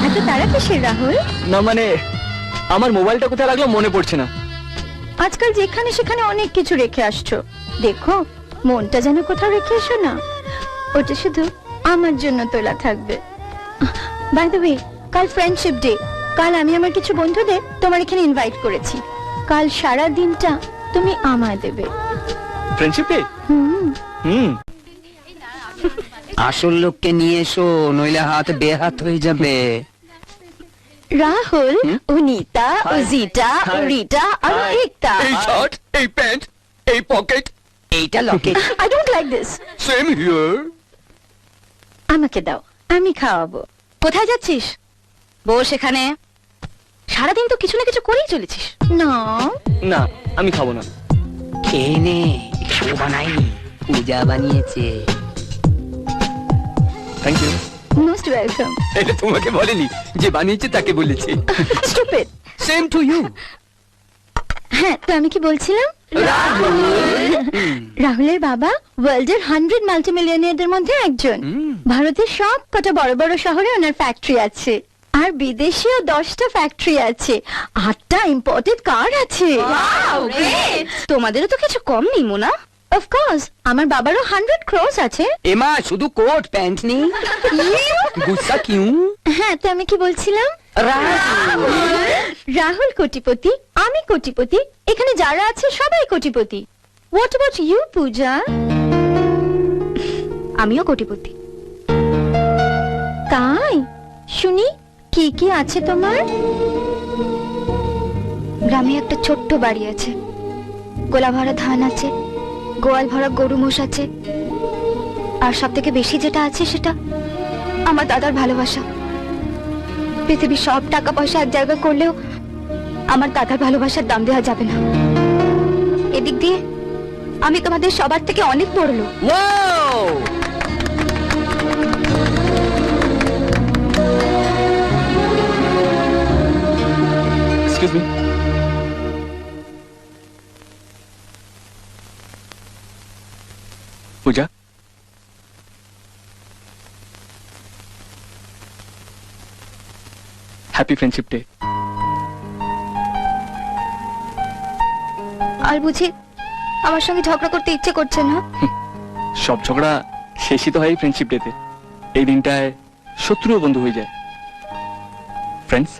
এত তারা কিসের রাহুল? না মানে আমার মোবাইলটা কোথায় রাখলো মনে পড়ছে না। আজকাল যেখানে সেখানে অনেক কিছু রেখে আসছো, দেখো মনটা যেন কোথাও রেখে এসো না। ওটা শুধু আমার জন্য তোলা থাকবে। বাই দ্য ওয়ে, কাল ফ্রেন্ডশিপ ডে। কাল আমি আমার কিছু বন্ধুদের তোমার এখানে ইনভাইট করেছি। কাল সারা দিনটা তুমি আমায় দেবে। Friendship day? হুম। আসল লোককে নিয়ে এসো, নইলে হাত বেহাত হয়ে যাবে। রাহুল, অনিতা, অজিতা, রিটা আর একতা। এই শার্ট, এই প্যান্ট, এই পকেট, এইটা Locket. I don't like this. Same here. আমাকে দাও, আমি খাওয়াবো। কোথায় যাচ্ছিস? বস এখানে। সারাদিন তো কিছু না কিছু করেই চলেছিস। না না, আমি খাবো না। খেয়ে নে, ও বানাইনি, পূজা বানিয়েছে। Thank you. Most welcome. এটা তোমাকে বলেনি, যে বানিয়েছে তাকে বলেছে। স্টুপিড। Same to you. হ্যাঁ, তো আমি কি বলছিলাম? রাহুলের বাবা ওয়ার্ল্ডের 100 মাল্টিমিলিয়নিয়ারদের মধ্যে একজন। ভারতের সব কটা বড় বড় শহরে ওনার ফ্যাক্টরি আছে, আর বিদেশেও 10টা ফ্যাক্টরি আছে, 8টা ইম্পোর্টেড কার আছে। তোমাদেরও তো কিছু কম নেই মোনা। অফ কোর্স, আমার বাবারও 100 crores আছে। এমা শুধু কোট প্যান্ট নেই, গুসা কিউ? হ্যাঁ, তো আমি কি বলছিলাম? রাহুল কোটিপতি, আমি কোটিপতি, এখানে যারা আছে সবাই কোটিপতি। হোয়াট অ্যাবাউট ইউ পূজা? আমিও কোটিপতি। তাই শুনি, কি কি আছে তোমার? গ্রামে একটা ছোট্ট বাড়ি আছে, গোলা ভরা ধান আছে, গোয়াল ভরা গরু মোষ আছে, আর সব থেকে বেশি যেটা আছে সেটা আমার দাদার ভালোবাসা। পৃথিবীর সব টাকা পয়সা এক জায়গা করলেও আমার দাদার ভালোবাসার দাম দেওয়া যাবে না। এদিক দিয়ে আমি তোমাদের সবার থেকে অনেক বড় লোক। এক্সকিউজ মি, পূজা, হ্যাপি ফ্রেন্ডশিপ ডে। আর বুঝি আমার সঙ্গে ঝগড়া করতে ইচ্ছে করছে না? সব ঝগড়া শেষই তো হয় ফ্রেন্ডশিপ ডেতে। এই দিনটায় শত্রুও বন্ধু হয়ে যায়। ফ্রেন্ডস,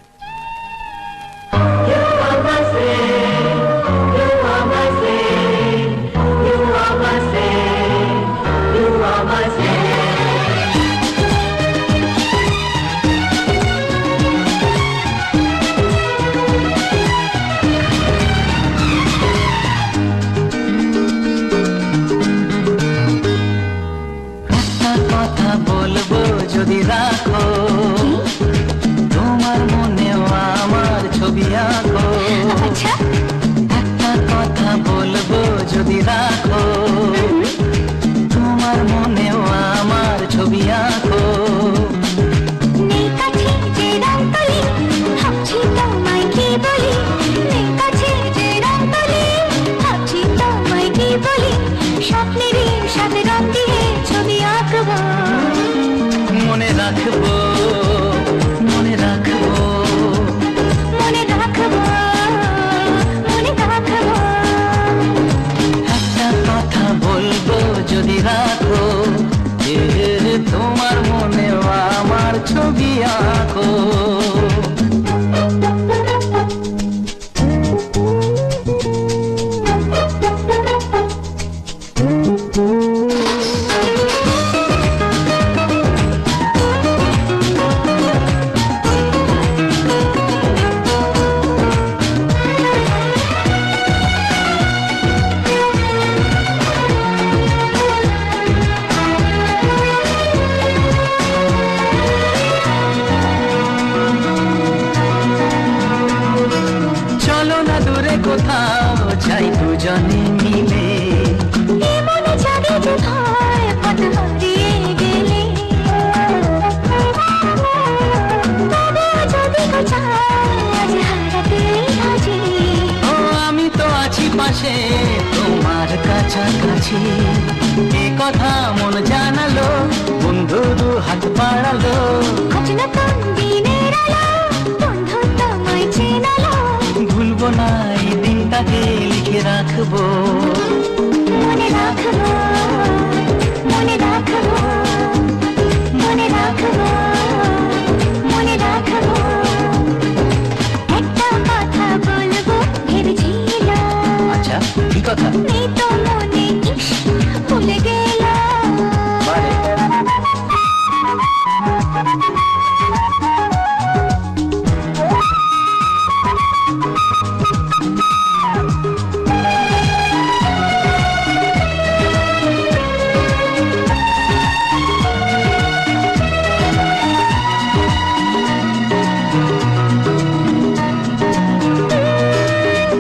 কথা বলবো যদি রাখো, তোমার মনেও আমার ছবি আঁকো। আচ্ছা, একটা কথা বলবো যদি রাখো, তোমার মনেও আমার ছবি আঁকো। নেই কাছে যে রংতলি, ভাবছি তোমায় কি বলি। নেই কাছে যে রংতলি, ভাবছি তোমায় কি বলি। স্বপ্নেরই সাথে রং দিয়ে ছবি আঁকবো। মনে রাখবো, মনে রাখবো, মনে রাখবো, মনে রাখবো। একটা কথা বলবো যদি রাখো, যে তোমার মনেও আমার ছবি আঁকো। চলো না দূরে কোথাও যাই দুজনে মিলে। মনে জাগে যে ভয় পথ হারিয়ে গেলে। তবে যদি কেউ চায় আজ হারাতেই রাজি। ও আমি তো আছি পাশে তোমার কাছাকাছি। এ কথা মন জানালো, বন্ধু দু হাত বাড়ালো। আজ নতুন দিনের আলো, বন্ধু তোমায় চেনালো। ভুলবো না এই দিনটাকে, লিখে রাখবো। মনে রাখবো, মনে রাখবো, মনে রাখবো, মনে রাখবো। একটা কথা বলবো ভেবেছিলাম, আচ্ছা, কি কথা? নেই তো মনে, ইস, ভুলে গেলাম। বারে।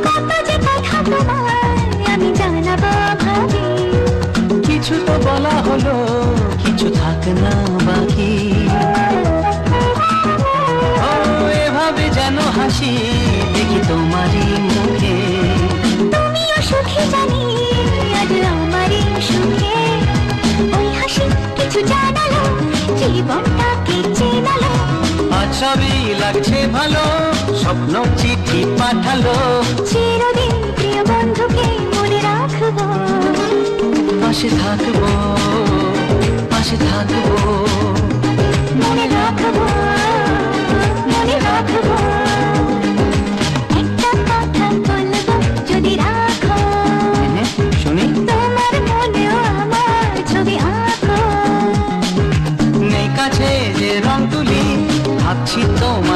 কত যে কথা তোমায় আমি জানাবো ভাবি। কিছু তো বলা হলো, কিছু থাক না বাকি। ও এভাবে যেন হাসি দেখি তোমারই মুখে। তুমিও সুখী জানি আজ আমারই সুখে। ওই হাসি কিছু জানালো, জীবনটাকে চেনালো। আজ সবই লাগছে ভালো, স্বপ্ন চিঠি পাঠালো। চিরদিন প্রিয় বন্ধুকে মনে রাখবো। পাশে থাকবো, পাশে থাকবো। মনে রাখবো, মনে রাখবো। একটা কথা বলবো যদি রাখো, শুনি। তোমার মনেও আমার ছবি আঁকো। নেই কাছে যে রং তুলি, ভাবছি তোমার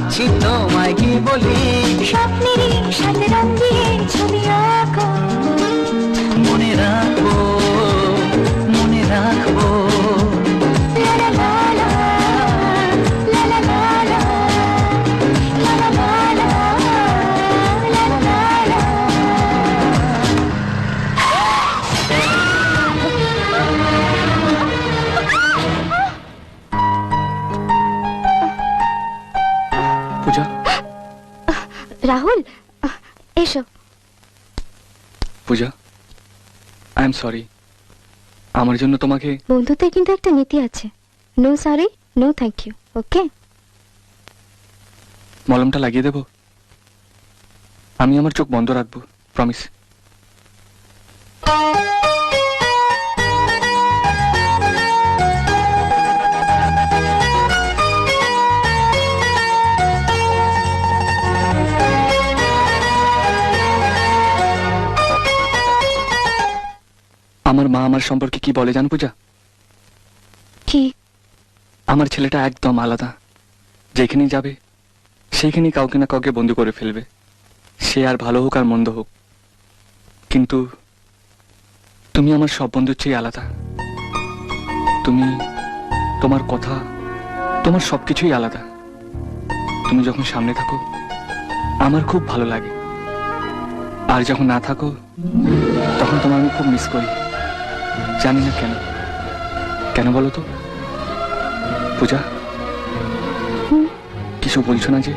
ভাবছি তোমায় কি বলি, স্বপ্নেরই সাথে রং দিয়ে ছবি আঁকো। মনে রাখবো, মনে রাখবো। লা লা লা লা, লা লা লা লা, লা লা লা লা, লা লা লা লা। পূজা, রাহুল, এসো। Puja, I am sorry. আমার জন্য তোমাকে বন্ধুত্বের কিন্তু একটা নীতি আছে, no sorry no thank you, okay? মলমটা লাগিয়ে দেব? আমি আমার চোখ বন্ধ রাখবো, প্রমিস। আমার মা আমার সম্পর্কে কি বলে জান পূজা? কি? আমার ছেলেটা একদম আলাদা, যেখানেই যাবে সেইখানেই কাউকে না কাউকে বন্ধু করে ফেলবে, সে আর ভালো হোক আর মন্দ হোক। কিন্তু তুমি আমার সব বন্ধুর চেয়ে আলাদা। তুমি, তোমার কথা, তোমার সবকিছুই আলাদা। তুমি যখন সামনে থাকো আমার খুব ভালো লাগে, আর যখন না থাকো তখন তোমার আমি খুব মিস করি। জানি না কেন, কেন বলো তো পূজা? কিছু বলছো না যে?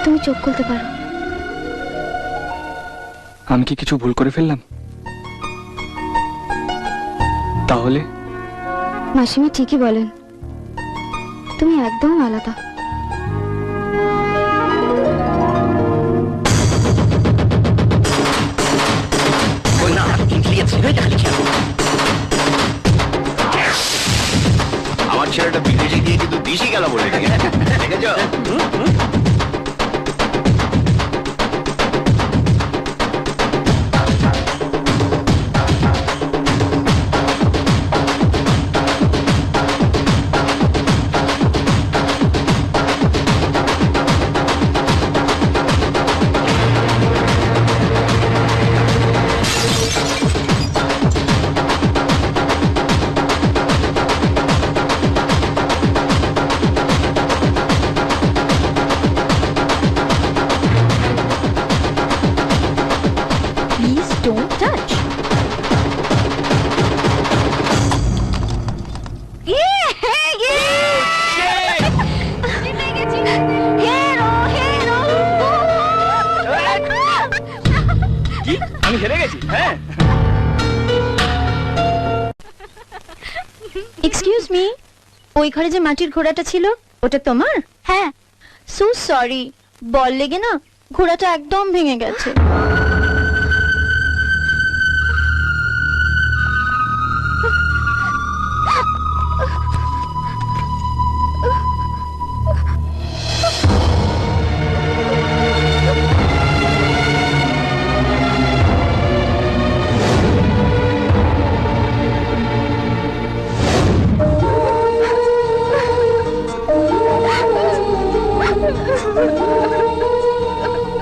তুমি চোখ খুলতে পারো। আমি কি কিছু ভুল করে ফেললাম? তাহলে মাসিমা ঠিকই বলেন, তুমি একদম আলাদা। ওই না ইংলিয়ে ছেড়ে খালি খেলো। আমার ছেলেটা বিদেশে গিয়ে কিন্তু দিশি গেল বলে দেখেছো? Please don't touch. কি আমি হেরে গেছি? হ্যাঁ। এক্সকিউজ মি, ওই ঘরে যে মাটির ঘোড়াটা ছিল ওটা তোমার? হ্যাঁ। সো সরি, বল লেগে না ঘোড়াটা একদম ভেঙে গেছে।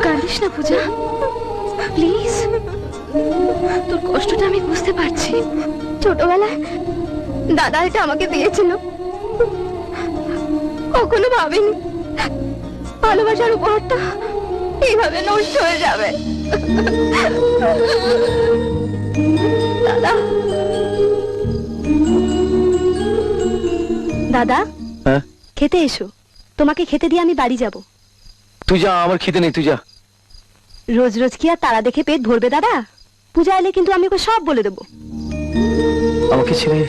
কাঁদিস না পূজা, প্লিজ। তোর কষ্টটা আমি বুঝতে পারছি। ছোটবেলায় দাদা এটা আমাকে দিয়েছিল, কখনো ভাবিনি ভালোবাসার উপহারটা এইভাবে নষ্ট হয়ে যাবে। দাদা, দাদা হ্যাঁ? খেতে এসো, তোমাকে খেতে দিয়ে আমি বাড়ি যাব। তুই যা, আমার খিদে নেই, তুই যা। রোজ রোজ কি আর তারা দেখে পেট ভরবে দাদা? পূজা এলে কিন্তু আমি ওকে সব বলে দেবো। আমাকে ছেড়ে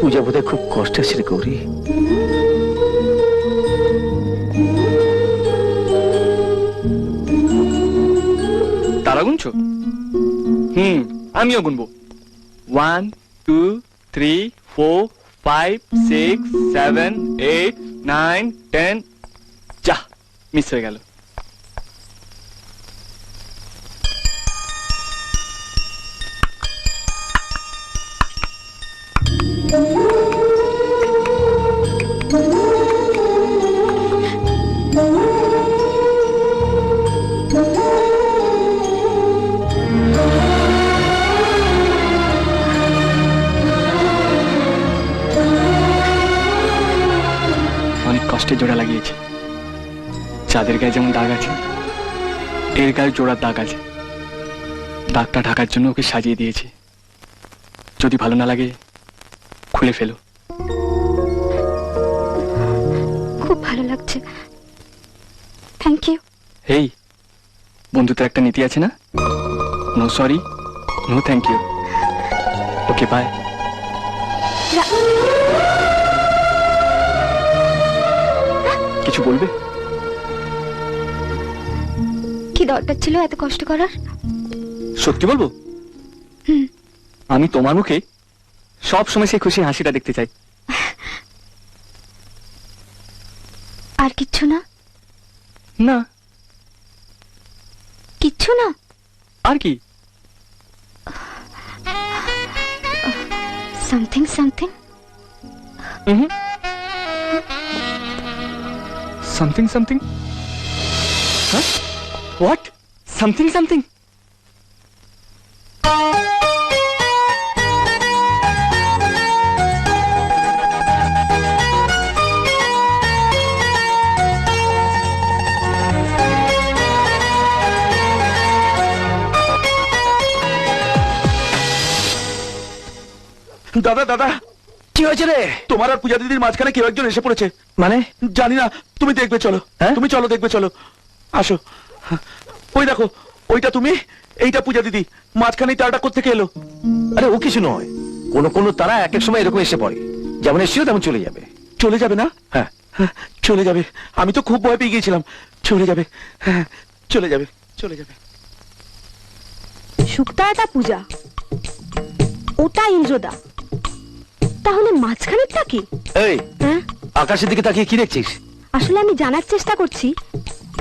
পূজা বোধহয় খুব কষ্টে আছে রে গৌরী। তারা গুনছো? আমিও গুনবো। 1 2 3 4 5 6 7 8 9 10। যা, মিস হয়ে গেল। চাঁদের গায়ে যেমন দাগ আছে, এর গায়ে জোড়ার দাগ আছে। দাগটা ঢাকার জন্য ওকে সাজিয়ে দিয়েছি। যদি ভালো না লাগে খুলে ফেলো। খুব ভালো লাগছে, থ্যাংক ইউ। এই বন্ধুত্বের একটা নীতি আছে না, no sorry no thank you. Okay bye. কিছু বলবে? কি দরকার ছিল এত কষ্ট করার? সত্যি বলবো, আমি তোমার মুখে সব সময় সেই খুশি হাসিটা দেখতে চাই। আর কিচ্ছু না? না। কিচ্ছু না? আর কি? Something something. Something something? What? Something something? দাদা দাদা, কি হয়েছে রে? তোমার আর পূজা দিদির মাঝখানে কেউ একজন এসে পড়েছে। মানে? জানি না, তুমি দেখবে চলো। তুমি চলো, দেখবে চলো, আসো। ওই দেখো, ওইটা তুমি, এইটা পূজা দিদি, মাঝখানে তারটা কোত্থেকে এলো? আরে ও কিছু নয়, কোন তারা এক এক সময় এরকম এসে পড়ে, যেমন এসেছিল তেমন চলে যাবে। চলে যাবে না? হ্যাঁ চলে যাবে। আমি তো খুব ভয় পেয়ে গিয়েছিলাম। চলে যাবে, হ্যাঁ চলে যাবে, চলে যাবে। শুক্তাটা পূজা, ওটা ইন্দ্রদা, তাহলে মাঝখানেরটা কি? এই আকাশের দিকে তাকিয়ে কি দেখছিস? আসলে আমি জানার চেষ্টা করছি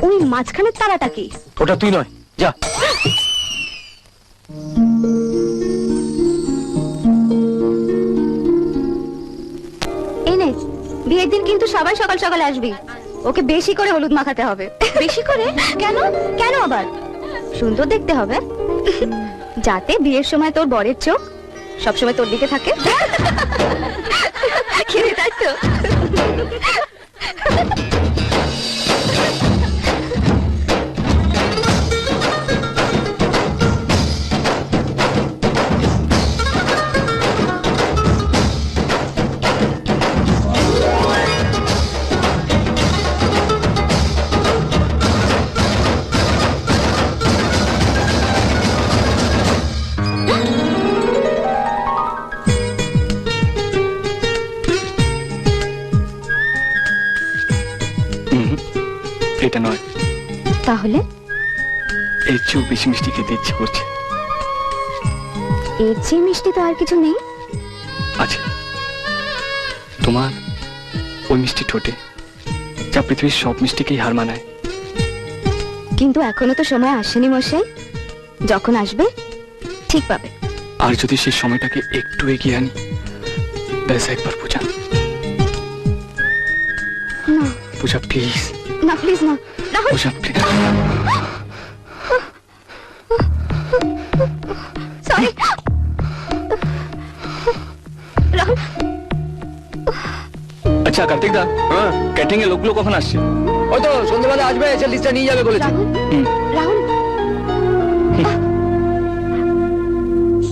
ওই মাঝখানের তারাটা কি। ওটা তুই নয়, যা। এই নে, বিয়ের দিন কিন্তু সবাই সকাল সকাল আসবি। ওকে বেশি করে হলুদ মাখাতে হবে। বেশি করে? কেন? কেন আবার? সুন্দর দেখতে হবে, যাতে বিয়ের সময় তোর বরের চোখ সবসময় তোর দিকে থাকে। খেলে তাই তো? এটা নয়। তাহলে? এর চেয়েও বেশি মিষ্টি খেতে ইচ্ছে করছে। এর চেয়ে মিষ্টি তো আর কিছু নেই। আচ্ছা, তোমার ওই মিষ্টি ঠোঁটে, যা পৃথিবীর সব মিষ্টিকেই হার মানায়। কিন্তু এখনো তো সময় আসেনি মশাই, যখন আসবে ঠিক পাবে। আর যদি সেই সময়টাকে একটু এগিয়ে আনি, ব্যাস একবার পূজা। না পূজা প্লিজ। না প্লিজ না, রাহুল। পূজা প্লিজ। সরি রাহুল। আচ্ছা কার্তিক দা, ক্যাটারিং এর লোকগুলো কখন আসছে? ওই তো সন্ধ্যাবেলা আসবে, এসে লিস্টটা নিয়ে যাবে বলেছে। রাহুল,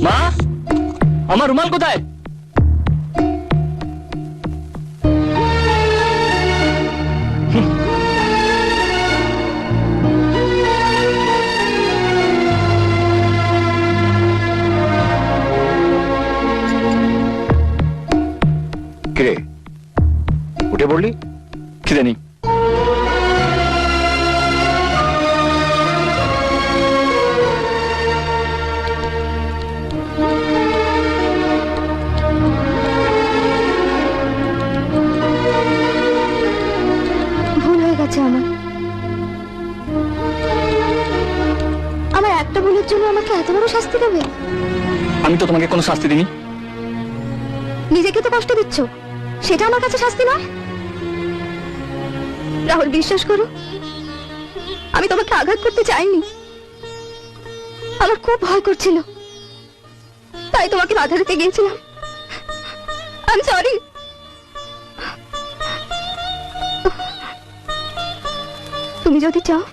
মা, আমার রুমাল কোথায়? কিরে, উঠে পড়লি? খিদে নেই। ভুল হয়ে গেছে আমার। আমার একটা ভুলের জন্য আমাকে এত বড় শাস্তি দেবে? আমি তো তোমাকে কোনো শাস্তি দিইনি। নিজেকে তো কষ্ট দিচ্ছ, সেটা আমার কাছে শাস্তি নয়। রাহুল বিশ্বাস করো, আমি তোমাকে আঘাত করতে চাইনি। আমার খুব ভয় করছিল, তাই তোমাকে বাধা দিতে গিয়েছিলাম। I am sorry. তুমি তুমি যদি চাও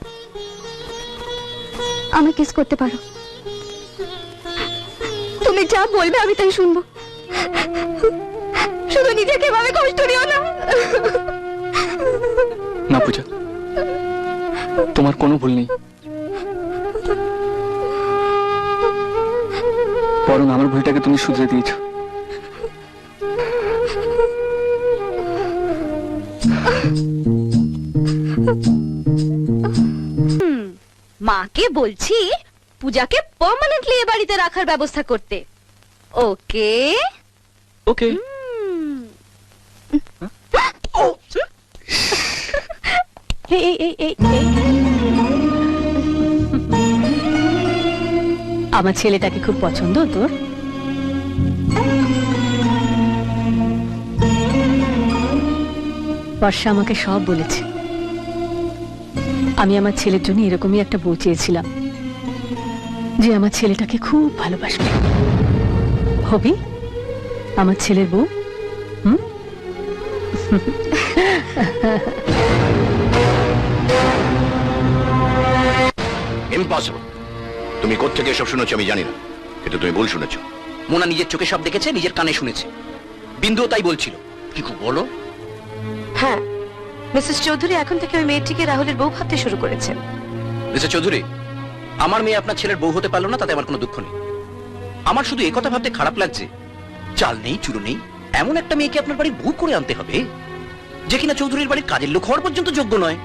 আমায় কিস করতে পারো। তুমি যা বলবে আমি তাই শুনবো। শুধু নিজেকে এভাবে কষ্ট দিও না। না পূজা, তোমার কোনো ভুল নেই, বরং আমার ভুলটাকে তুমি শুধরে দিয়েছো। মাকে বলছি পূজাকে পার্মানেন্টলি এ বাড়িতে রাখার ব্যবস্থা করতে। ওকে ওকে। আমার ছেলেটাকে খুব পছন্দ তোর? বর্ষা আমাকে সব বলেছে। আমি আমার ছেলের জন্য এরকমই একটা বউ চেয়েছিলাম, যে আমার ছেলেটাকে খুব ভালোবাসবে। হবি আমার ছেলের বউ? ইম্পসিবল। তুমি কোত্থেকে এসব শুনেছো আমি জানি না, কিন্তু তুমি ভুল শুনেছো। মোনা নিজের চোখে সব দেখেছে, নিজের কানে শুনেছে। বিন্দুও তাই বলছিল। কি খুব বলো? হ্যাঁ, মিসেস চৌধুরী এখন থেকে ওই মেয়েটিকে রাহুলের বউ ভাবতে শুরু করেছেন। মিস্টার চৌধুরী, আমার মেয়ে আপনার ছেলের বউ হতে পারলো না, তাতে আমার কোনো দুঃখ নেই। আমার শুধু একথা ভাবতে খারাপ লাগছে, চাল নেই চুরো নেই এমন একটা মেয়েকে আপনার বাড়ি বউ করে আনতে হবে, যে কিনা চৌধুরীর বাড়ির কাজের লোক হওয়ার পর্যন্ত যোগ্য নয়।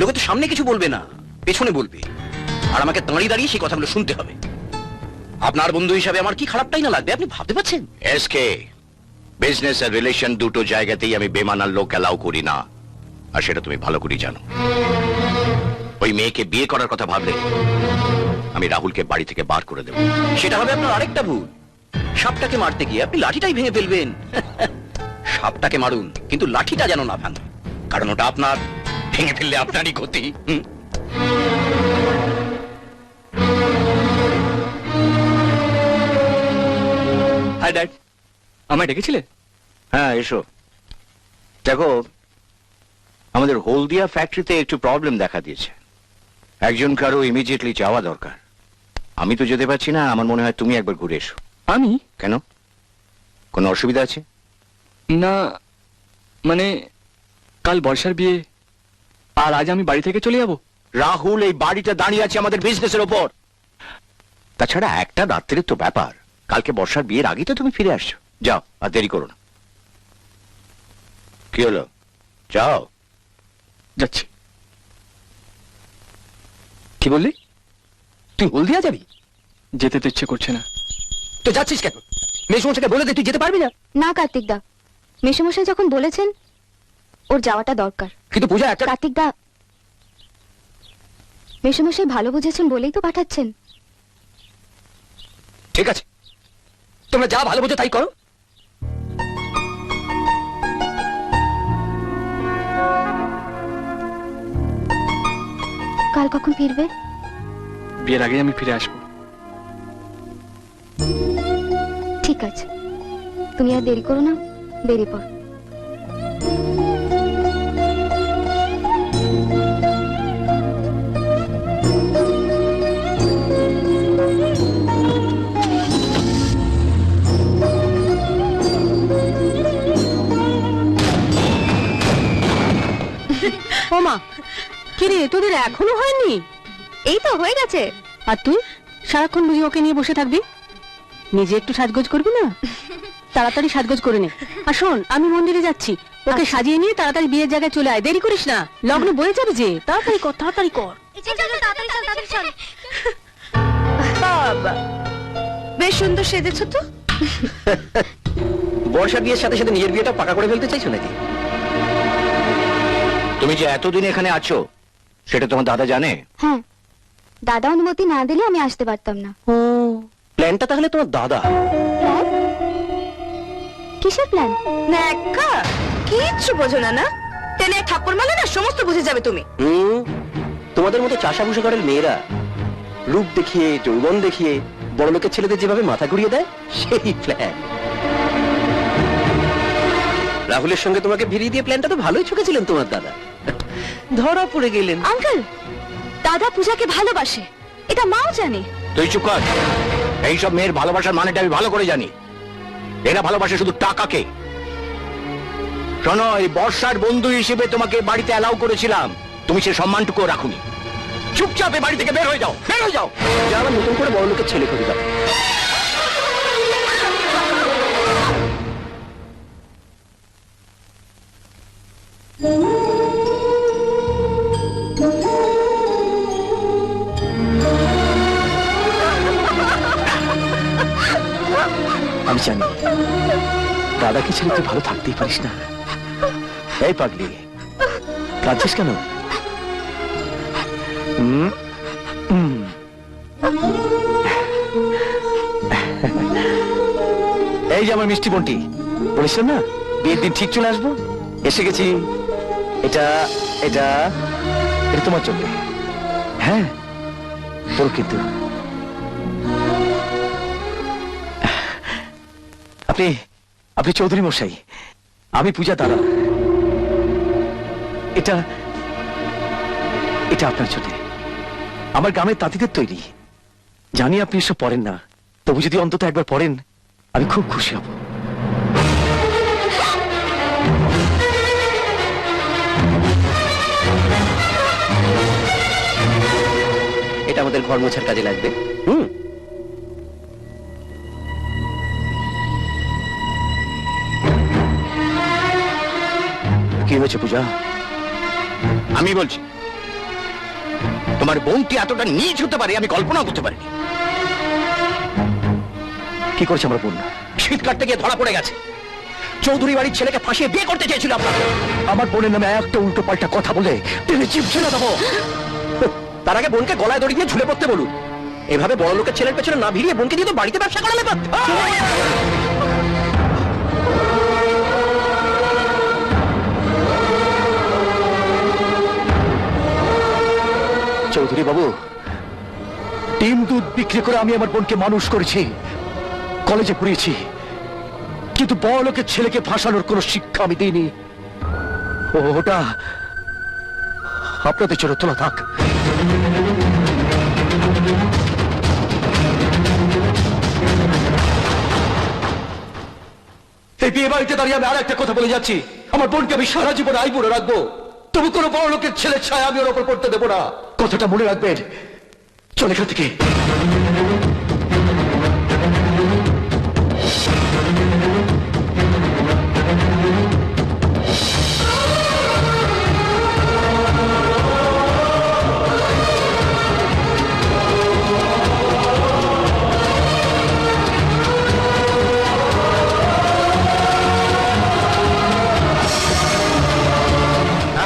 লোকে তো সামনে কিছু বলবে না, পেছনে বলবে, আর আমাকে দাঁড়িয়ে দাঁড়িয়ে সেই কথাগুলো শুনতে হবে। আপনার বন্ধু হিসাবে আমার কি খারাপটাই না লাগবে আপনি ভাবতে পারছেন? এসকে, বিজনেস আর রিলেশন দুটো জায়গাতেই আমি বেমানার লোক অ্যালাউ করি না, আর সেটা তুমি ভালো করে জানো। ওই মেয়েকে বিয়ে করার কথা ভাবলে আমি রাহুলকে বাড়ি থেকে বার করে দেব। সেটা হবে আপনার আরেকটা ভুল। সাপটাকে মারতে গিয়ে আপনি লাঠিটাই ভেঙে ফেলবেন। সাপটাকে মারুন, কিন্তু লাঠিটা যেন না ভাঙে, কারণ ওটা আপনার, ভেঙে ফেললে আপনারই ক্ষতি। হাই ড্যাড, আমায় ডেকেছিলে? হ্যাঁ এসো। দেখো, আমাদের হলদিয়া ফ্যাক্টরিতে একটু প্রবলেম দেখা দিয়েছে। একজন কারো ইমিডিয়েটলি যাওয়া দরকার। আমি তো যেতে পারছি না, আমার মনে হয় তুমি একবার ঘুরে এসো। আমি? কেন, কোনো অসুবিধা আছে? না, মানে কাল বর্ষার বিয়ে, আর আজ আমি বাড়ি থেকে চলে যাব। রাহুল, এই বাড়িটা দাঁড়িয়ে আছে আমাদের বিজনেসের ওপর। তাছাড়া একটা রাত্রের তো ব্যাপার, কালকে বর্ষার বিয়ের আগেই তো তুমি ফিরে আসছো। যাও, আর দেরি করো না। কি হলো, যাও। যাচ্ছি। কি বললি? তুই হলদিয়া যাবি? যেতে তো ইচ্ছে করছে না। তো যাচ্ছিস কেন? মেসমশাইকে বলে দে তুই যেতে পারবি না। না কার্তিক দা, মেসোমশাই যখন বলেছেন ওর যাওয়াটা দরকার। কিন্তু পূজা একটা... কার্তিক দা, মেসোমশাই ভালো বুঝেছেন বলেই তো পাঠাচ্ছেন। ঠিক আছে, তোমরা যা ভালো বোঝো তাই করো। কাল কখন ফিরবে? বিয়ের আগে আমি ফিরে আসবো। ঠিক আছে, তুমি আর দেরি করো না, বেরিয়ে পড়। ওমা, কিরে তোদের এখনো হয়নি? এই তো হয়ে গেছে। আর তুই সারাক্ষণ বুঝি ওকে নিয়ে বসে থাকবি? নিজে একটু সাজগোজ করবি না? তাড়াতাড়ি সাজগোজ করে নে। আর শোন, আমি মন্দিরে যাচ্ছি, ওকে সাজিয়ে নিয়ে তাড়াতাড়ি বিয়ের জায়গায় চলে আয়, দেরি করিস না, লগ্ন বয়ে যাবে যে। তাড়াতাড়ি কর, তাড়াতাড়ি কর। বাবা, বেশ সুন্দর সেজেছো তো। বর্ষা বিয়ের সাথে সাথে নিজের বিয়েটা পাকা করে ফেলতে চাইছো নাকি? তুমি যে এতদিন এখানে আছো সেটা তোমার দাদা জানে? হ্যাঁ, দাদা অনুমতি না দিলে আমি আসতে পারতাম না। ও, প্ল্যানটা তাহলে তোমার দাদা? প্ল্যান? কিসের প্ল্যান? নেকা, কিচ্ছু বোঝো না না? টেনে থাপ্পড় মারলে না সমস্ত বুঝে যাবে তুমি। তোমাদের মতো চাষা ভুষাগরের মেয়েরা রূপ দেখিয়ে, যৌবন দেখিয়ে বড় লোকের ছেলেদের যেভাবে মাথা ঘুরিয়ে দেয়, সেই প্ল্যান। রাহুলের সঙ্গে তোমাকে ভিড়িয়ে দিয়ে প্ল্যানটা তো ভালোই ছুকেছিলেন তোমার দাদা, ধরা পড়ে গেলেন। আঙ্কেল, দাদা পূজাকে ভালোবাসে, এটা মাও জানে। তুই চুপ কর। এইসব মেয়ের ভালোবাসার মানেটা আমি ভালো করে জানি। এরা ভালোবাসে শুধু টাকাকে। শোনো, এই বর্ষার বন্ধু হিসেবে তোমাকে বাড়িতে অ্যালাউ করেছিলাম, তুমি সে সম্মানটুকু রাখুনি। চুপচাপ এই বাড়ি থেকে বের হয়ে যাও, বের হয়ে যাও। যারা নতুন করে বড় লোকের ছেলে করে দাও। আমি জানি দাদাকে ছেড়ে তুই ভালো থাকতেই পারিস না। এই পাগলি, কাঁদছিস কেন? হুম? হুম। এই যে আমার মিষ্টি বোনটি, বলেছিলাম না বিয়ের দিন ঠিক চলে আসবো, এসে গেছি। এটা এটা এটা তোমার জন্য। হ্যাঁ, তোর কিন্তু আপনি আপনি চৌধুরী মশাই, আমি পূজা দাদা। এটা এটা আপনার জন্য, আমার গ্রামের তাঁতিদের তৈরি। জানি আপনি এসব পড়েন না, তবু যদি অন্তত একবার পড়েন আমি খুব খুশি হব। এটা আমাদের ঘর মোছার কাজে লাগবে। কি হয়েছে পূজা? আমি বলছি, তোমার বোনটি এতটা নীচ হতে পারে আমি কল্পনা করতে পারিনি। কি করছে আমার বোন? শীত কাটতে গিয়ে ধরা পড়ে গেছে। চৌধুরী বাড়ির ছেলেকে ফাঁসিয়ে বিয়ে করতে চেয়েছিল আপনার। আমার বোনের নামে একটা উল্টো পাল্টা কথা বলে তিনি জীব ছেড়ে দেবো। তার আগে বোনকে গলায় দড়ি দিয়ে ঝুলে পড়তে বলুন। এভাবে বড় লোকের ছেলের পেছনে না ভিড়িয়ে বোনকে দিয়ে তো বাড়িতে ব্যবসা করালে পারত। চৌধুরী বাবু, ডিম দুধ বিক্রি করে আমি আমার বোনকে মানুষ করেছি, কলেজে পড়িয়েছি, কিন্তু বড় লোকের ছেলেকে ফাঁসানোর কোনো শিক্ষা আমি দিইনি। ওটা আপনাদের জন্য তোলা থাক। এই বিয়ে বাড়িতে দাঁড়িয়ে আমি আর একটা কথা বলে যাচ্ছি, আমার বোনকে আমি সারা জীবন আইবুড়ো রাখবো, তবু কোনো বড় লোকের ছেলের ছায়া আমি ওর ওপর পড়তে দেবো না। কথাটা মনে রাখবেন। চল এখান থেকে।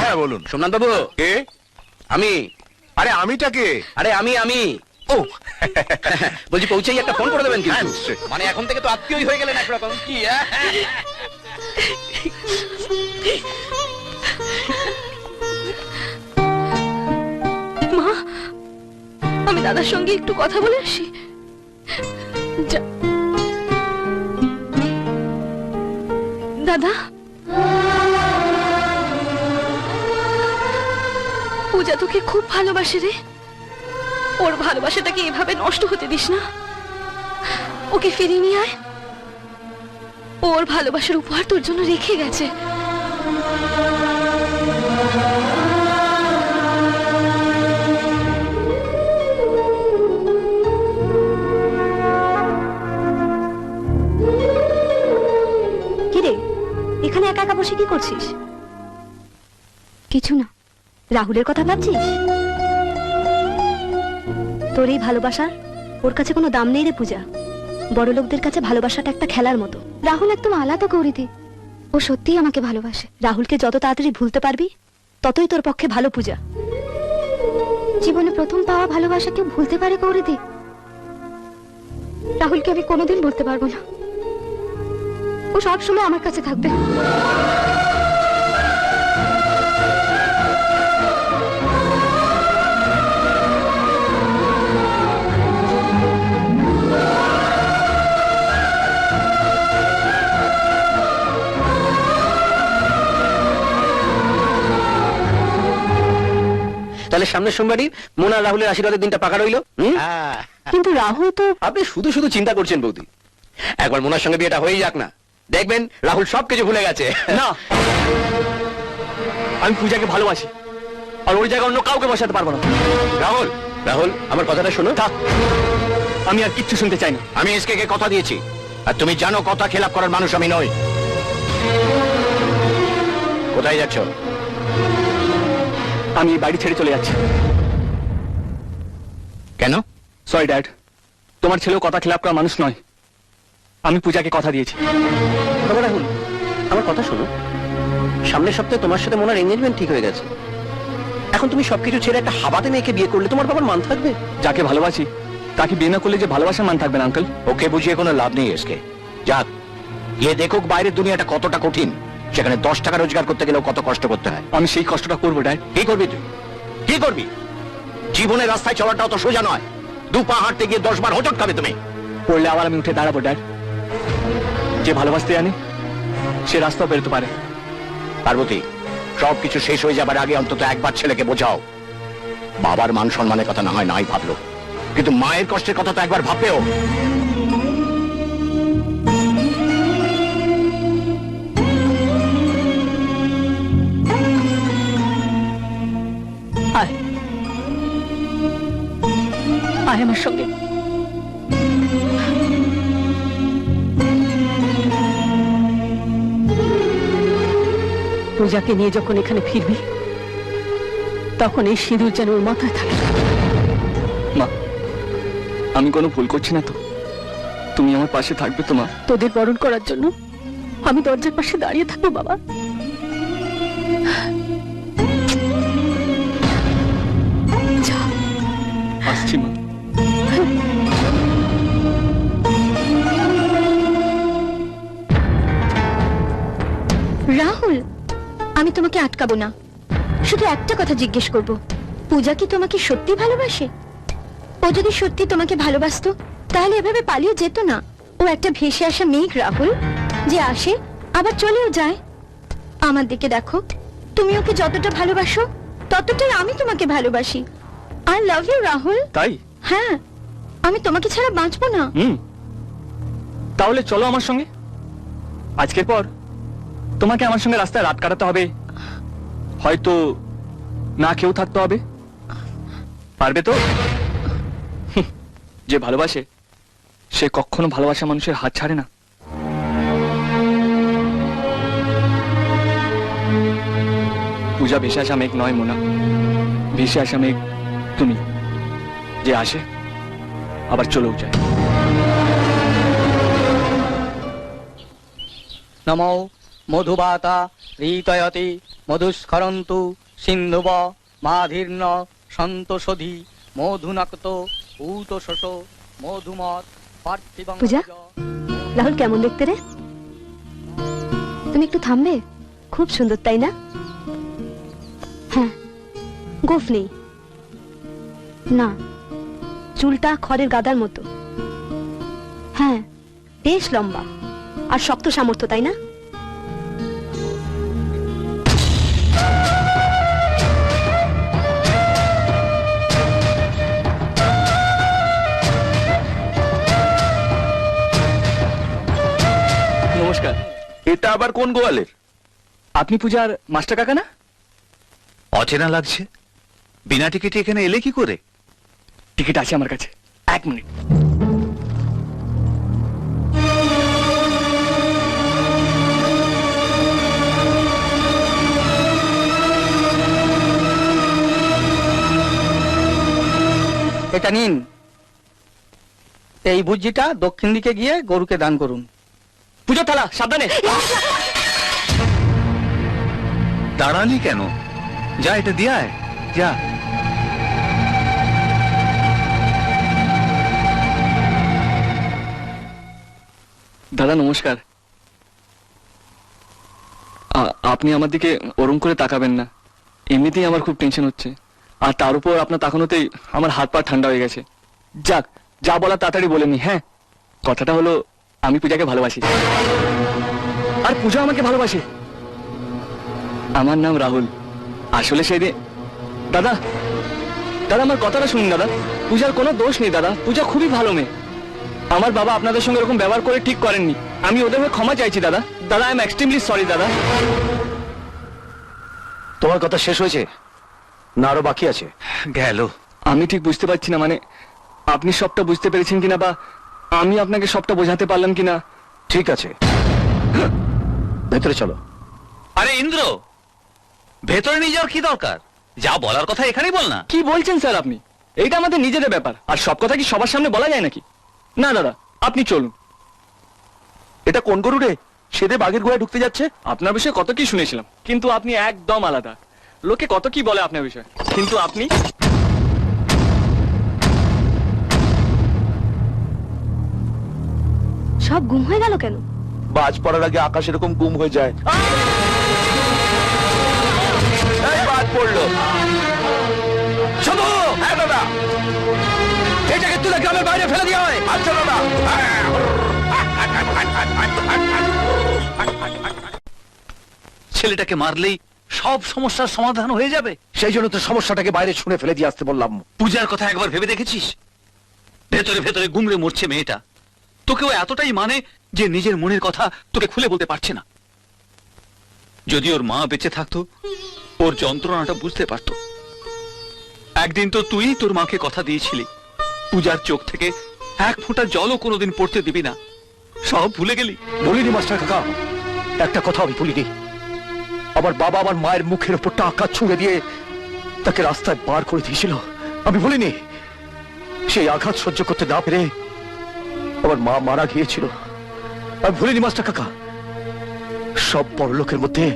হ্যাঁ বলুন। সোমনাথ বাবু, কে? আমি। আরে আমিটাকে? আরে আমি ও বলছি, পৌঁছেই একটা ফোন করে দেবেন হ্যাঁ, কিন্তু। নিশ্চয়ই। মানে এখন থেকে তো আত্মীয়ই হয়ে গেলেন একরকম। কি মা, আমি দাদার সঙ্গে একটু কথা বলে আসি। দাদা, পূজা তোকে খুব ভালোবাসে রে। ওর ভালোবাসাটাকে এভাবে নষ্ট হতে দিস না, ওকে ফিরিয়ে নিয়ে আয়। ওর ভালোবাসার উপহার তোর জন্য রেখে গেছে। কিরে, এখানে একা একা বসে কি করছিস? কিছু না। রাহুলের কথা ভাবছিস? তোর এই ভালোবাসার ওর কাছে কোনো দাম নেই রে পূজা। বড় লোকদের কাছে ভালোবাসাটা একটা খেলার মতো। রাহুল একদম আলাদা গৌরীদি, ও সত্যিই আমাকে ভালোবাসে। রাহুলকে যত তাড়াতাড়ি ভুলতে পারবি ততই তোর পক্ষে ভালো পূজা। জীবনে প্রথম পাওয়া ভালোবাসা কেউ ভুলতে পারে গৌরীদি? রাহুলকে আমি কোনোদিন বলতে পারবো না। ও সব সময় আমার কাছে থাকবে। আমাদের সামনের সোমবারই মোনা আর রাহুলের আশীর্বাদের দিনটা পাকা রইলো। কিন্তু রাহুল তো আপনি শুধু শুধু চিন্তা করছেন বৌদি, একবার মোনার সঙ্গে বিয়েটা হয়েই যাক না, দেখবেন রাহুল সবকিছু ভুলে গেছে। না, আমি পূজাকে ভালোবাসি, আর ওই জায়গায় অন্য কাউকে বসাতে পারবো না। রাহুল, রাহুল আমার কথাটা শোনো। থাক, আমি আর কিচ্ছু শুনতে চাই না। আমি এসকে কে কথা দিয়েছি, আর তুমি জানো কথা খেলাপ করার মানুষ আমি নই। কোথায় যাচ্ছ? আমি এই বাড়ি ছেড়ে চলে যাচ্ছি। কেন? সরি ড্যাড, তোমার ছেলেও কথা খেলাপ করার মানুষ নয়। আমি পূজাকে কথা দিয়েছি। তবে রাহুল আমার কথা শোনো, সামনের সপ্তাহে তোমার সাথে মোনার এঙ্গেজমেন্ট ঠিক হয়ে গেছে। এখন তুমি সবকিছু ছেড়ে একটা হাবাতে মেয়েকে বিয়ে করলে তোমার বাবার মান থাকবে? যাকে ভালোবাসি তাকে বিয়ে না করলে যে ভালোবাসার মান থাকবে না আঙ্কেল। ওকে বুঝিয়ে কোনো লাভ নেই এসকে। যাক, গিয়ে দেখুক বাইরের দুনিয়াটা কতটা কঠিন, সেখানে 10 টাকা রোজগার করতে গেলেও কত কষ্ট করতে হয়। আমি সেই কষ্টটা করবো ড্যাড। কি করবি তুই? কি করবি? জীবনের রাস্তায় চলাটাও তো সোজা নয়, 2 পা হাঁটতে গিয়ে 10 বার হোঁচট খাবে তুমি। পড়লে আবার আমি উঠে দাঁড়াবো ড্যাড। যে ভালোবাসতে জানে সে রাস্তাও বেরোতে পারে। পার্বতী, সবকিছু শেষ হয়ে যাবার আগে অন্তত একবার ছেলেকে বোঝাও। বাবার মান সম্মানের কথা না হয় নাই ভাবলো, কিন্তু মায়ের কষ্টের কথা তো একবার ভাববেও। আয় আয় আমার সঙ্গে। পূজাকে নিয়ে যখন এখানে ফিরবি তখন এই সিঁদুর যেন ওর মাথায় থাকে। মা, আমি কোনো ভুল করছি না তো? তুমি আমার পাশে থাকবে তো মা? তোদের বরণ করার জন্য আমি দরজার পাশে দাঁড়িয়ে থাকবো বাবা। যা, আসছি মা। রাহুল, আমি তোমাকে আটকাবো না, শুধু একটা কথা জিজ্ঞেস করব, পূজা কি তোমাকে সত্যি ভালোবাসে? ও যদি সত্যি তোমাকে ভালোবাসতো তাহলে এভাবে পালিয়ে যেত না। ও একটা ভেসে আসা মেঘ রাহুল, যে আসে আবার চলেও যায়। আমার দিকে দেখো, তুমি ওকে যতটা ভালোবাসো ততটাই আমি তোমাকে ভালোবাসি। I love you Rahul. তাই? হ্যাঁ, আমি তোমাকে ছাড়া বাঁচবো না। তাহলে চলো আমার সঙ্গে। আজকের পর তোমাকে আমার সঙ্গে রাস্তায় রাত কাটাতে হবে, হয়তো না কেউ থাকতে হবে। পারবে তো? যে ভালোবাসে সে কখনো ভালোবাসা মানুষের হাত ছাড়ে না। পূজা ভেসে আসা মেঘ নয় মোনা, ভেসে আসা মেঘ তুমি, যে আসে আবার চলেও যায়। নমো মধুবাতা রীতয়তি মধুস্খরন্তু সিন্ধুব মাধীর্ণ সন্তোষধি মধুনক্ত ঊত শোষ মধুমত পার্থিবং। পূজা, রাহুল কেমন দেখতে রে? তুমি একটু থামবে? খুব সুন্দর, তাই না? হ্যাঁ, গোফ নেই না, চুলটা খড়ের গাদার মতো। হ্যাঁ, বেশ লম্বা আর শক্ত সামর্থ্য, তাই না? নমস্কার। এটা আবার কোন গোয়ালের? আপনি পূজার মাস্টার কাকা না? অচেনা লাগছে, বিনা টিকিটে এখানে এলে কি করে? টিকিট আছে আমার কাছে, 1 মিনিট। এটা নিন, এই ভুজিটা দক্ষিণ দিকে গিয়ে গরুকে দান করুন। পুজো থালা সাবধানে। দাঁড়ালি কেন? যা এটা দিয়ে আয়, যা। দাদা নমস্কার। আপনি আমার দিকে ওরম করে তাকাবেন না, এমনিতেই আমার খুব টেনশন হচ্ছে, আর তার উপর আপনার তাকানোতেই আমার হাত পা ঠান্ডা হয়ে গেছে। যাক, যা বলা তাড়াতাড়ি বলেনি। হ্যাঁ, কথাটা হলো আমি পূজাকে ভালোবাসি, আর পূজা আমাকে ভালোবাসে। আমার নাম রাহুল। আসলে সেদিন দাদা দাদা আমার কথাটা শুনুন দাদা, পূজার কোনো দোষ নেই দাদা, পূজা খুবই ভালো মেয়ে। আমার বাবা আপনাদের সঙ্গে এরকম ব্যবহার করে ঠিক করেননি, আমি ওদের হয়ে ক্ষমা চাইছি দাদা। দাদা আই এম এক্সট্রিমলি সরি দাদা। তোমার কথা শেষ হয়েছে না আরো বাকি আছে? গেল। আমি ঠিক বুঝতে পারছি না, মানে আপনি সবটা বুঝতে পেরেছেন কিনা, বা আমি আপনাকে সবটা বোঝাতে পারলাম কিনা। ঠিক আছে, ভেতরে চলো। আরে ইন্দ্র, ভেতরে নিয়ে যাওয়ার কি দরকার? যা বলার কথা এখানেই বল না। কি বলছেন স্যার আপনি? এইটা আমাদের নিজেদের ব্যাপার, আর সব কথা কি সবার সামনে বলা যায় নাকি? না দাদা আপনি চলুন। এটা কোন গরু রে, সেদে বাঘের গুহায় ঢুকতে যাচ্ছে? আপনার বিষয়ে কত কি শুনেছিলাম, কিন্তু আপনি একদম আলাদা। লোকে কত কি বলে আপনার বিষয়ে, কিন্তু আপনি সব গুম হয়ে গেল কেন? বাজ পড়ার আগে আকাশ এরকম গুম হয়ে যায়। এই বাজ পড়লো। শুধু হ্যাঁ দাদা, এটাকে তুলে গ্রামের বাইরে ফেলে দিয়ে হয়। আচ্ছা দাদা। ছেলেটাকে মারলেই সব সমস্যার সমাধান হয়ে যাবে। সেই জন্য তো সমস্যাটাকে বাইরে শুনে ফেলে দিয়ে আসতে বললাম। পূজার কথা একবার ভেবে দেখেছিস? ভেতরে ভেতরে গুমড়ে মরছে মেয়েটা, তোকেও এতটাই মানে যে নিজের মনের কথা তোকে খুলে বলতে পারছে না। যদি ওর মা বেঁচে থাকতো, ওর যন্ত্রণাটা বুঝতে পারতো। একদিন তো তুই তোর মাকে কথা দিয়েছিলি, পূজার চোখ থেকে এক ফোঁটা জলও কোনোদিন পড়তে দিবি না। সব ভুলে গেলি? বলিনি মাস্টার কাকা, একটা কথা আমি ভুলিনি। আমার বাবা আমার মায়ের মুখের উপর টাকা ছুঁড়ে দিয়ে তাকে রাস্তায় বার করে দিয়েছিল, আমি ভুলিনি। সেই আঘাত সহ্য করতে না পেরে আমার মা মারা গিয়েছিল, আমি ভুলিনি মাস্টার কাকা। সব বড় লোকের মধ্যে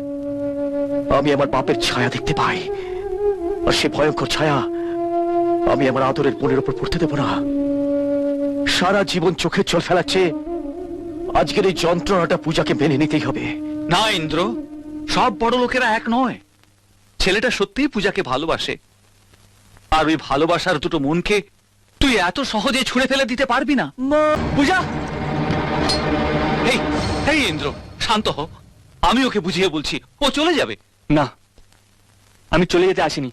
আমি আমার বাপের ছায়া দেখতে পাই, আর সে ভয়ঙ্কর ছায়া আমি আমার আদরের বোনের উপর পড়তে দেব না। সারা জীবন চোখের জল ফেলাচ্ছে, আজকের এই যন্ত্রণাটা পূজাকে মেনে নিতেই হবে। না ইন্দ্র, সব বড় লোকেরা এক নয়। ছেলেটা সত্যিই পূজাকে ভালোবাসে, আর ওই ভালোবাসার দুটো মনকে তুই এত সহজে ছুঁড়ে ফেলে দিতে পারবি না। পূজা, এই এই ইন্দ্র শান্ত হ, আমি ওকে বুঝিয়ে বলছি, ও চলে যাবে। না, আমি চলে যেতে আসিনি,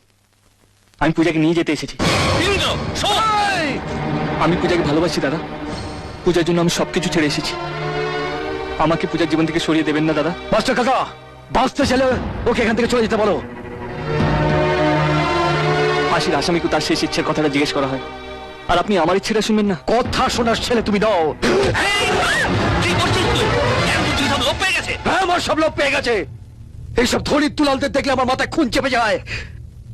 আমি পূজাকে নিয়ে যেতে এসেছি। ইন্দ্র শোন, আমি পূজাকে ভালোবাসি দাদা, পূজার জন্য আমি সবকিছু ছেড়ে এসেছি। আমাকে পূজার জীবন থেকে সরিয়ে দেবেন না দাদা। মাস্টার কাকা, বাঁচতে চাইলে ওকে এখান থেকে চলে যেতে বলো। ফাঁসির আসামিকে তার শেষ ইচ্ছের কথাটা জিজ্ঞেস করা হয়, আর আপনি আমার ইচ্ছেটা শুনবেন না? কথা শোনার ছেলে তুমি নও। কি করছিস তুই? কেন তুই সব লোপ পেয়ে গেছে? হ্যাঁ, আমার সব লোক পেয়ে গেছে। এইসব ধনির দুলালদের দেখলে আমার মাথায় খুন চেপে যায়।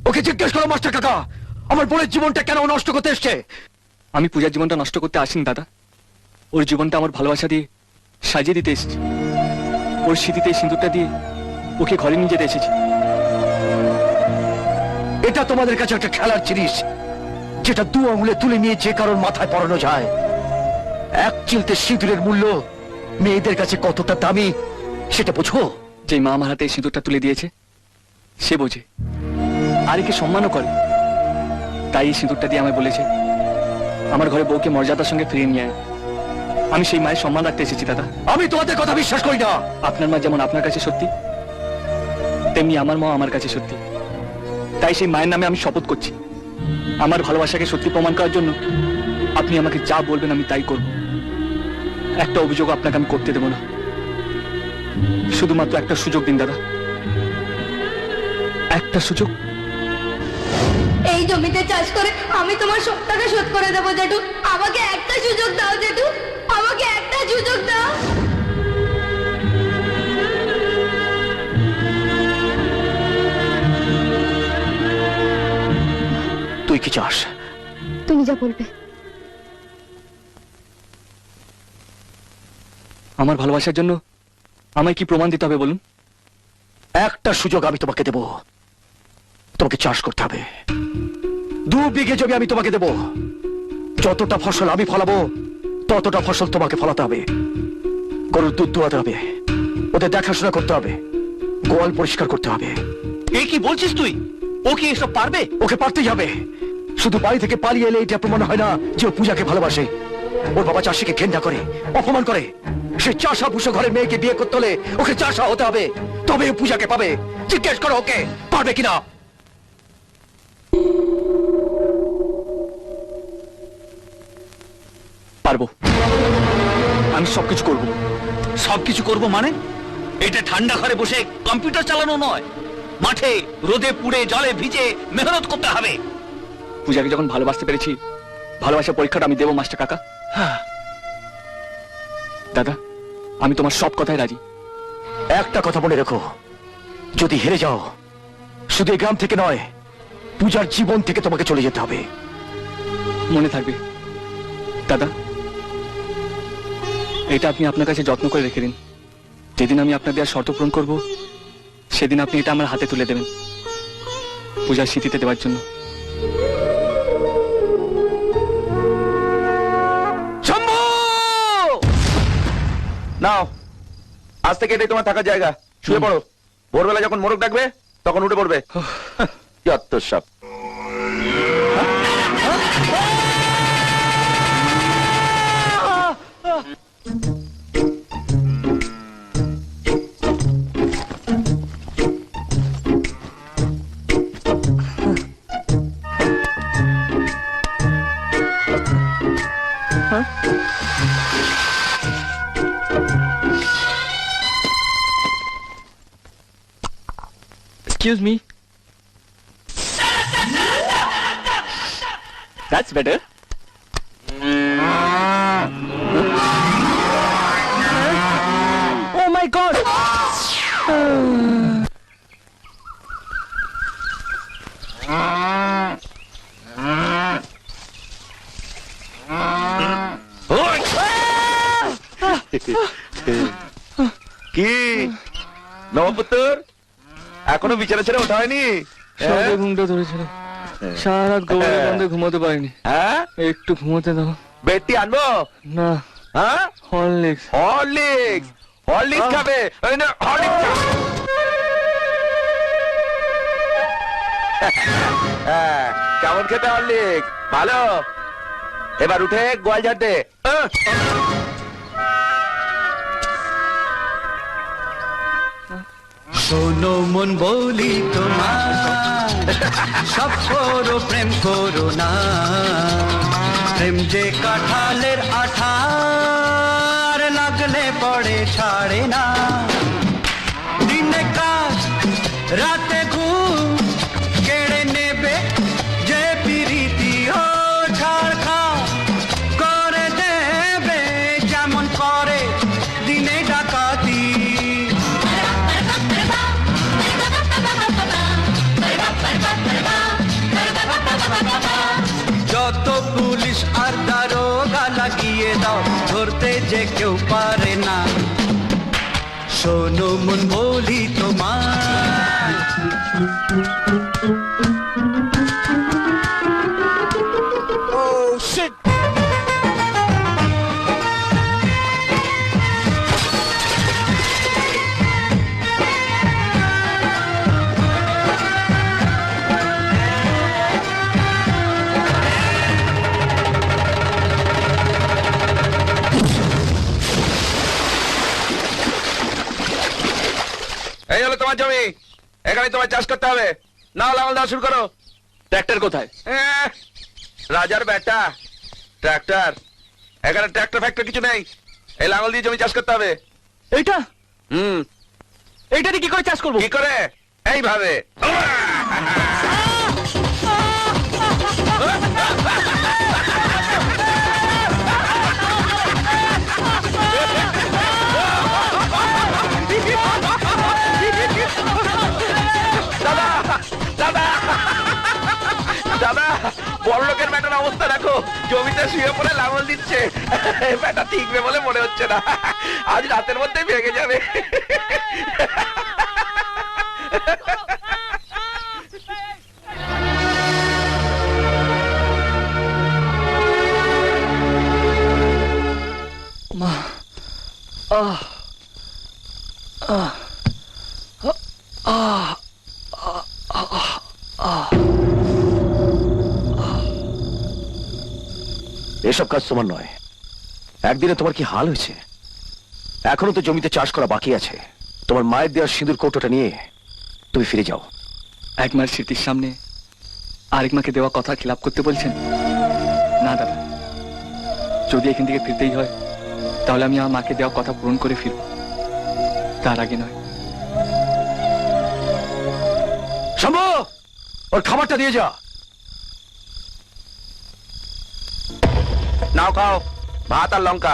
ওকে জিজ্ঞেস করো মাস্টার কাকা, আমার বোনের জীবনটা কেন ও নষ্ট করতে এসছে। আমি পূজার জীবনটা নষ্ট করতে আসিনি দাদা, ওর জীবনটা আমার ভালোবাসা দিয়ে সাজিয়ে দিতে এসেছি। ওর স্মৃতিতে এই সিঁদুরটা দিয়ে ওকে ঘরে নিয়ে যেতে এসেছি। এটা তোমাদের কাছে একটা খেলার জিনিস, যেটা দু আঙুলে তুলে নিয়ে যে কারোর মাথায় পরানো যায়। এক চিলতে সিঁদুরের মূল্য মেয়েদের কাছে কতটা দামি সেটা বুঝো। যে মা আমার হাতে এই সিঁদুরটা তুলে দিয়েছে সে বোঝে, আর একে সম্মানও করে। তাই এই সিঁদুরটা দিয়ে আমায় বলেছে আমার ঘরে বউকে মর্যাদার সঙ্গে ফিরিয়ে নিয়ে আয়। আমি সেই মায়ের সম্মান রাখতে এসেছি দাদা। আমি তোমাদের কথা বিশ্বাস করি না। আপনার মা যেমন আপনার কাছে সত্যি, তেমনি আমার মা আমার কাছে সত্যি। তাই সেই মায়ের নামে আমি শপথ করছি, আমার ভালোবাসাকে সত্যি প্রমাণ করার জন্য আপনি আমাকে যা বলবেন আমি তাই করব। একটা অভিযোগ আপনাকে আমি করতে দেব না। শুধুমাত্র একটা সুযোগ দিন দাদা, একটা সুযোগ। এই জমিতে চাষ করে আমি তোমার সব টাকা শোধ করে দেবো জেঠু। আমাকে একটা সুযোগ দাও জেঠু, আমাকে একটা সুযোগ দাও। তুই কি চাস? তুমি যা বলবে। আমার ভালোবাসার জন্য আমায় কি প্রমাণ দিতে হবে বলুন? একটা সুযোগ আমি তোমাকে দেব। তোমাকে চাষ করতে হবে। 2 বিঘে জমি আমি তোমাকে দেব। যতটা ফসল আমি ফলাবো ততটা ফসল তোমাকে ফলাতে হবে। গরুর দুধ দোয়াতে হবে, ওদের দেখাশোনা করতে হবে, গোয়াল পরিষ্কার করতে হবে। এই কি বলছিস তুই? ও কি এসব পারবে? ওকে পারতেই হবে। শুধু বাড়ি থেকে পালিয়ে এলে এটা প্রমাণ হয় না যে ও পূজাকে ভালোবাসে। ওর বাবা চাষিকে ঘেন্না করে, অপমান করে। সে চাষা ভুষো ঘরের মেয়েকে বিয়ে করতে হলে ওকে চাষা হতে হবে, তবে ও পূজাকে পাবে। জিজ্ঞেস করো ওকে পারবে কিনা। পারবো, আমি সবকিছু করবো। সবকিছু করবো মানে? এটা ঠান্ডা ঘরে বসে কম্পিউটার চালানো নয়, মাঠে রোদে পুড়ে জলে ভিজে মেহনত করতে হবে। পূজাকে যখন ভালোবাসতে পেরেছি, ভালোবাসার পরীক্ষাটা আমি দেবো মাস্টার কাকা। দাদা, আমি তোমার সব কথাই রাজি। একটা কথা মনে রেখো, যদি হেরে যাও শুধু এই গ্রাম থেকে নয়, পূজার জীবন থেকে তোমাকে চলে যেতে হবে। মনে থাকবে দাদা, এটা আপনি আপনার কাছে যত্ন করে রেখে দিন। যেদিন আমি আপনার দেওয়ার শর্ত পূরণ করব, সেদিন আপনি এটা আমার হাতে তুলে দেবেন, পূজার স্মৃতিতে দেওয়ার জন্য। শম্ভু! নাও, আজ থেকে এটাই তোমার থাকার জায়গা। শুয়ে পড়ো, ভোরবেলা যখন মোরগ ডাকবে তখন উঠে পড়বে। যত সব। Excuse me. That's better. Oh my God! কি নবপুত্র, এখনো বিছানা ছেড়ে ওঠা হয়নি? সবে ঘুমটা ধরেছিল, সারা রাত গোবরে বন্ধে ঘুমোতে পারিনি। হ্যাঁ, একটু ঘুমোতে দাও বেডটি আনবো? না। হ্যাঁ, হরলিক্স। হরলিক্স, হরলিক্স খাবে? এই নে, হরলিক্স খা। হ্যাঁ, কেমন খেতে হরলিক্স? ভালো। এবার উঠে গোয়াল ঝাড় দে। শোনো মন বলি তোমার, সব করো প্রেম করো না। প্রেম যে কাঁঠালের আঠার, লাগলে পড়ে ছাড়ে না। দিনে কাজ রাতে ঘুম কেড়ে নেবে যে প্রীতি, ও ছাড় খা করে দেবে যেমন করে দিনে ডাকাতি। যত পুলিশ আর দারোগা লাগিয়ে দাও, ধরতে যে কেউ পারে না। শোনো মন বলি তোমার, এই হলো তোমার জমি, এখানে তোমার চাষ করতে হবে। না, লাঙল দেওয়া শুরু করো। ট্র্যাক্টর কোথায়? রাজার বেটা ট্র্যাক্টর, এখানে ট্র্যাক্টর ফ্যাক্টর কিছু নেই। এই লাঙল দিয়ে জমি চাষ করতে হবে। এইটা হুম, এইটা দিয়ে কি করে চাষ করবো? কি করে? এইভাবে। দাদা, দাদা, দাদা, বড় লোকের বেটার অবস্থা দেখো, জমিতে শুয়ে পড়ে লাঙল দিচ্ছে। বেটা ঠিকবে বলে মনে হচ্ছে না, আজ রাতের মধ্যেই ভেঙে যাবে। এসব কাজ তোমার নয়। একদিনে তোমার কি হাল হয়েছে? এখনো তো জমিতে চাষ করা বাকি আছে। তোমার মায়ের দেওয়ার সিঁদুর কৌটোটা নিয়ে তুমি ফিরে যাও। এক মার স্মৃতির সামনে আরেক মাকে দেওয়া কথা খিলাপ করতে বলছেন? না দাদা, যদি এখান থেকে ফিরতেই হয় তাহলে আমি আমার মাকে দেওয়া কথা পূরণ করে ফিরব, তার আগে নয়। শম্ভু, ওর খাবারটা দিয়ে যা। নাও খাও, ভাত আর লঙ্কা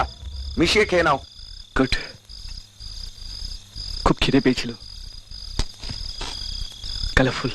মিশিয়ে খেয়ে নাও। গুড, খুব খিদে পেয়েছিল। কালারফুল।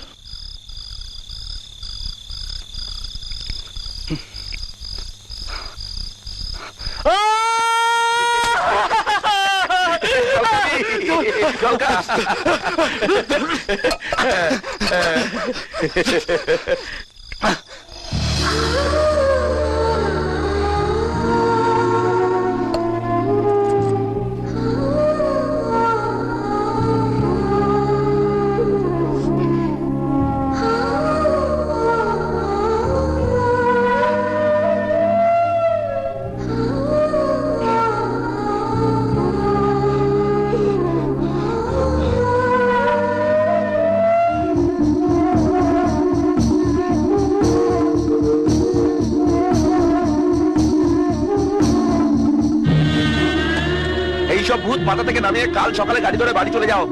এইসব ভূত মাথা থেকে নামিয়ে কাল সকালে গাড়ি ধরে বাড়ি চলে যাও।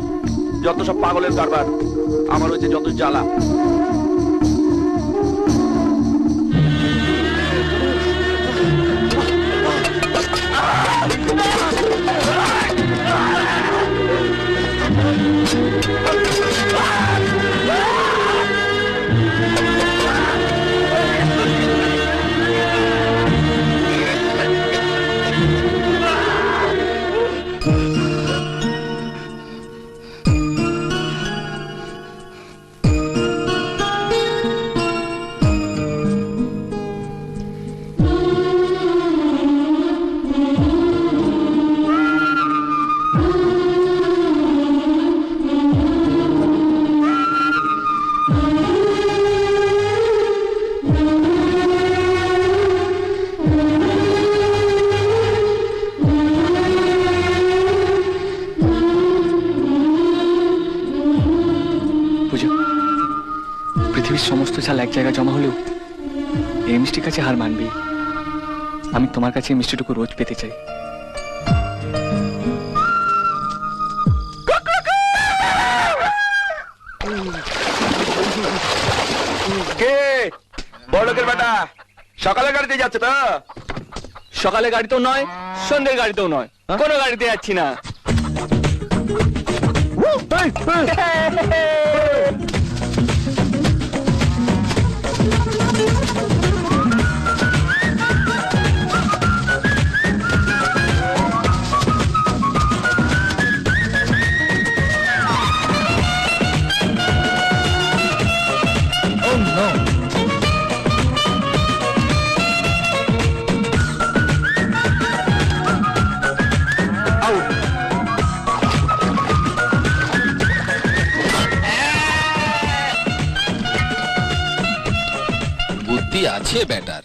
যত সব পাগলের কারবার, আমার হচ্ছে যত জ্বালা। পৃথিবীর সমস্ত চাল এক জায়গায় জমা হলেও এই মিষ্টির কাছে হার মানবি। আমি তোমার কাছে এই মিষ্টিটুকু রোজ পেতে চাই। কে বড়লোকের বেটা সকালে গাড়িতে যাচ্ছে তো? সকালে গাড়িতেও নয়, সন্ধ্যের গাড়িতেও নয়, কোনো গাড়িতে যাচ্ছি না। বুদ্ধি আছে ব্যাটার।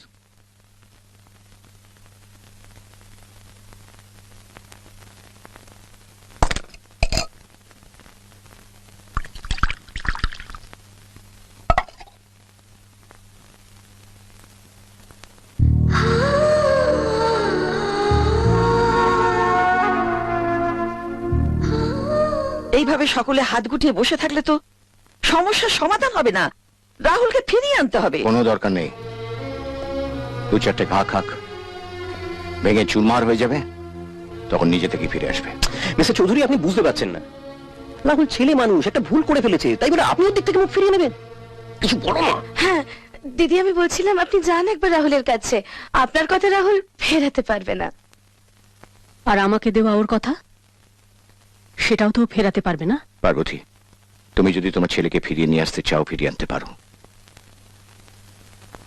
এইভাবে সকলে হাত গুটিয়ে বসে থাকলে তো সমস্যার সমাধান হবে না। রাহুলকে ফিরিয়ে আনতে হবে। কোনো দরকার নেই, দু চারটে ঘা খাক, ভেঙে চুরমার হয়ে যাবে, তখন নিজে থেকে ফিরে আসবে। মিস্টার চৌধুরী, আপনি বুঝতে পারছেন না, রাহুল ছেলে মানুষ, একটা ভুল করে ফেলেছে, তাই বলে আপনি ওর দিক থেকে মুখ ফিরিয়ে নেবেন? কিছু বলো না। হ্যাঁ দিদি, আমি বলছিলাম আপনি যান একবার রাহুলের কাছে। আপনার কথা রাহুল ফেরাতে পারবে না। আর আমাকে দেওয়া ওর কথা, সেটাও তো ফেরাতে পারবে না। পার্বতী, তুমি যদি তোমার ছেলেকে ফিরিয়ে নিয়ে আসতে চাও, ফিরিয়ে আনতে পারো,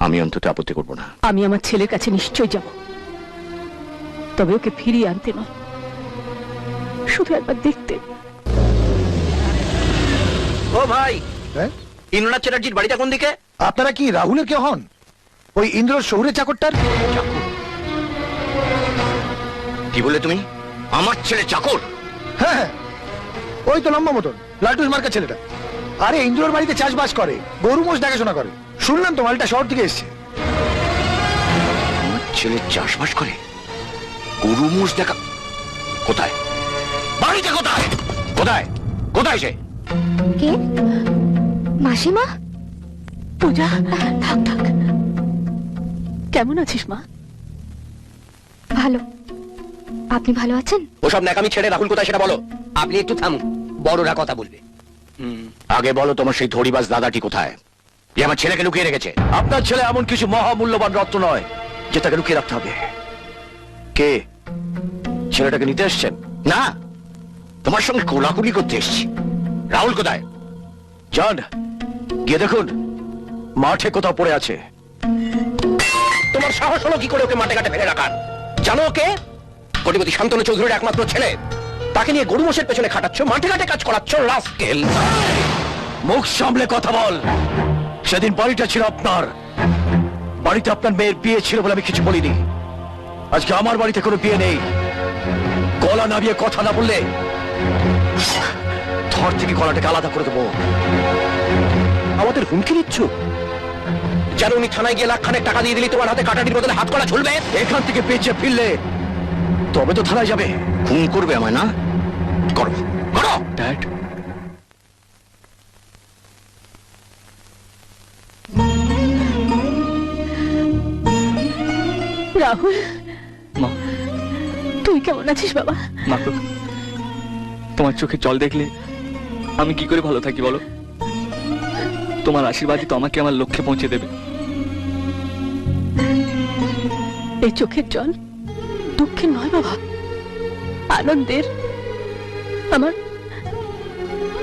আমি অন্তত আপত্তি করব না। আমি আমার ছেলের কাছে নিশ্চয় যাব, তবে ওকে ফিরিয়ে আনতে নয়, শুধু একবার দেখতে। ও ভাই, ইন্দ্রনাথ চ্যাটার্জির বাড়িটা কোন দিকে? আপনারা কি রাহুলের কে হন? ওই ইন্দ্র শহুরে চাকরটার? কি বলে তুমি? আমার ছেলে চাকর? হ্যাঁ, ওই তো লম্বা মতন লালটুস মার্কা ছেলেটা। আরে ইন্দ্রর বাড়িতে চাষবাস করে, গরু মোষ দেখাশোনা করে। শুনলাম তো মালটা শহর থেকে এসছে। ছেলে চাষবাস করে, গরু মোষ দেখা। কোথায়? বাড়িতে কোথায়? কোথায়? কোথায় সে? কে? মাসিমা? পূজা, থাক থাক। কেমন আছিস মা? ভালো। আপনি ভালো আছেন? ওসব ন্যাকামি ছেড়ে রাহুল কোথায় সেটা বলো। আপনি একটু থামুন, বড়রা কথা বলবে। আগে বলো তোমার সেই ধড়িবাজ দাদাটি কোথায়, যে আমার ছেলেকে লুকিয়ে রেখেছে? আপনার ছেলে এমন কিছু মহামূল্যবান রত্ন নয় যে তাকে লুকিয়ে রাখতে হবে। কে? ছেলেটাকে নিতে এসছেন? না, তোমার সঙ্গে কোলাকুলি করতে এসেছি। রাহুল কোথায়? যান, গিয়ে দেখুন মাঠে কোথাও পড়ে আছে। তোমার সাহস হলো কি করে ওকে মাঠে ঘাটে ফেলে রাখার? জানো ওকে? কোটিপতি শান্তনু চৌধুরীর একমাত্র ছেলে। তাকে নিয়ে গরু মোষের পেছনে খাটাচ্ছ, মাঠে ঘাটে কাজ করাচ্ছ, রাস্কেল। মুখ সামলে কথা বল। সেদিন বাড়িটা ছিল আপনার, বাড়িতে আপনার মেয়ের বিয়ে ছিল বলে আমি কিছু বলিনি। আজকে আমার বাড়িতে কোনো বিয়ে নেই। গলা নামিয়ে কথা না বললে ধর থেকে গলাটাকে আলাদা করে দেবো। আমাদের হুমকি দিচ্ছ? যেন উনি থানায় গিয়ে লাখখানেক টাকা দিয়ে দিলি তোমার হাতে কাটাটির বদলে হাত করা ঝুলবে। এখান থেকে বেঁচে ফিরলে তবে তো থানায় যাবে। খুন করবে আমায় না? করো, করো। ড্যাড, রাহুল, মা, তুই কেমন আছিস বাবা? মাকুক, তোমার চোখে জল দেখলে আমি কি করে ভালো থাকি বলো? তোমার আশীর্বাদই তো আমাকে আমার লক্ষ্যে পৌঁছে দেবে। এই চোখের জল দুঃখের নয় বাবা, আনন্দের। আমার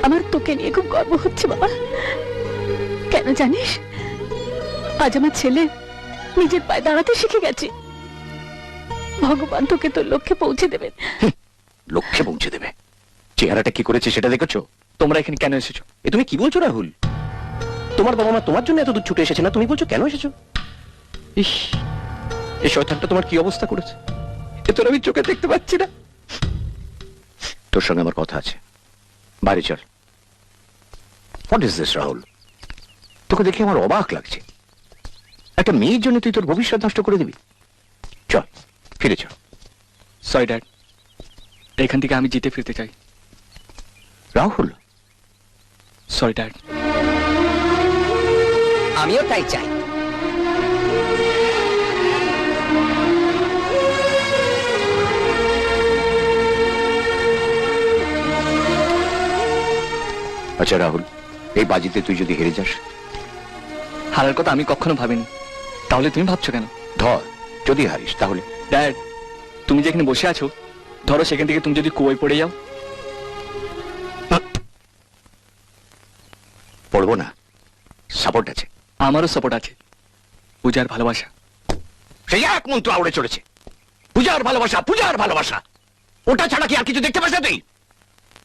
আমার তোকে নিয়ে খুব গর্ব হচ্ছে বাবা। কেন জানিস? আজ আমার ছেলে নিজের পায়ে দাঁড়াতে শিখে গেছে। ভগবান তোকে তোর লক্ষ্যে পৌঁছে দেবেন। লক্ষ্যে পৌঁছে দেবে? চেহারাটা কি করেছে সেটা দেখেছো? তোমরা এখানে কেন এসেছো? এ তুমি কি বলছো রাহুল? তোমার বাবা মা তোমার জন্য এত দূর ছুটে এসেছে না, তুমি বলছো কেন এসেছো? ইস, এই শয়তানটা তোমার কি অবস্থা করেছে, এ তোর আমি চোখে দেখতে পাচ্ছি না। তোর সঙ্গে আমার কথা আছে, বাইরে চল। What is this Rahul? তোকে দেখে আমার অবাক লাগছে। একটা মেয়ের জন্য তুই তোর ভবিষ্যৎ নষ্ট করে দিবি? চল, ফিরে চল। সরি ড্যাড, এখান থেকে আমি জিতে ফিরতে চাই। Rahul, sorry dad. আমিও তাই চাই। আচ্ছা রাহুল, এই বাজিতে তুই যদি হেরে যাস? হারার কথা আমি কখনো ভাবিনি, তাহলে তুমি ভাবছো কেন? ধর, যদি হারিস তাহলে? ড্যাড, তুমি যেখানে বসে আছো, ধরো সেখান থেকে তুমি যদি কুয়োয় পড়ে যাও? পড়বো না, সাপোর্ট আছে। আমারও সাপোর্ট আছে, পূজার ভালোবাসা। সেই এক মন্ত্র আউড়ে চলেছে, পূজার ভালোবাসা, পূজার ভালোবাসা। ওটা ছাড়া কি আর কিছু দেখতে পাস না তুই?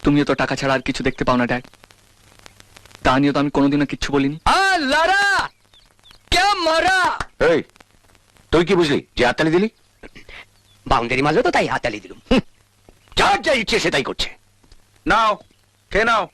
তুমিও তো টাকা ছাড়া আর কিছু দেখতে পাও না ড্যাড, তা নিয়ে তো আমি কোনোদিনও কিচ্ছু বলিনি। লড়া কে মরা? এই, তুই কি বুঝলি যে হাততালি দিলি? বাউন্ডারি মারলো তো তাই হাতালি দিলুম। যার যা ইচ্ছে সেটাই করছে। নাও, খেয়ে নাও।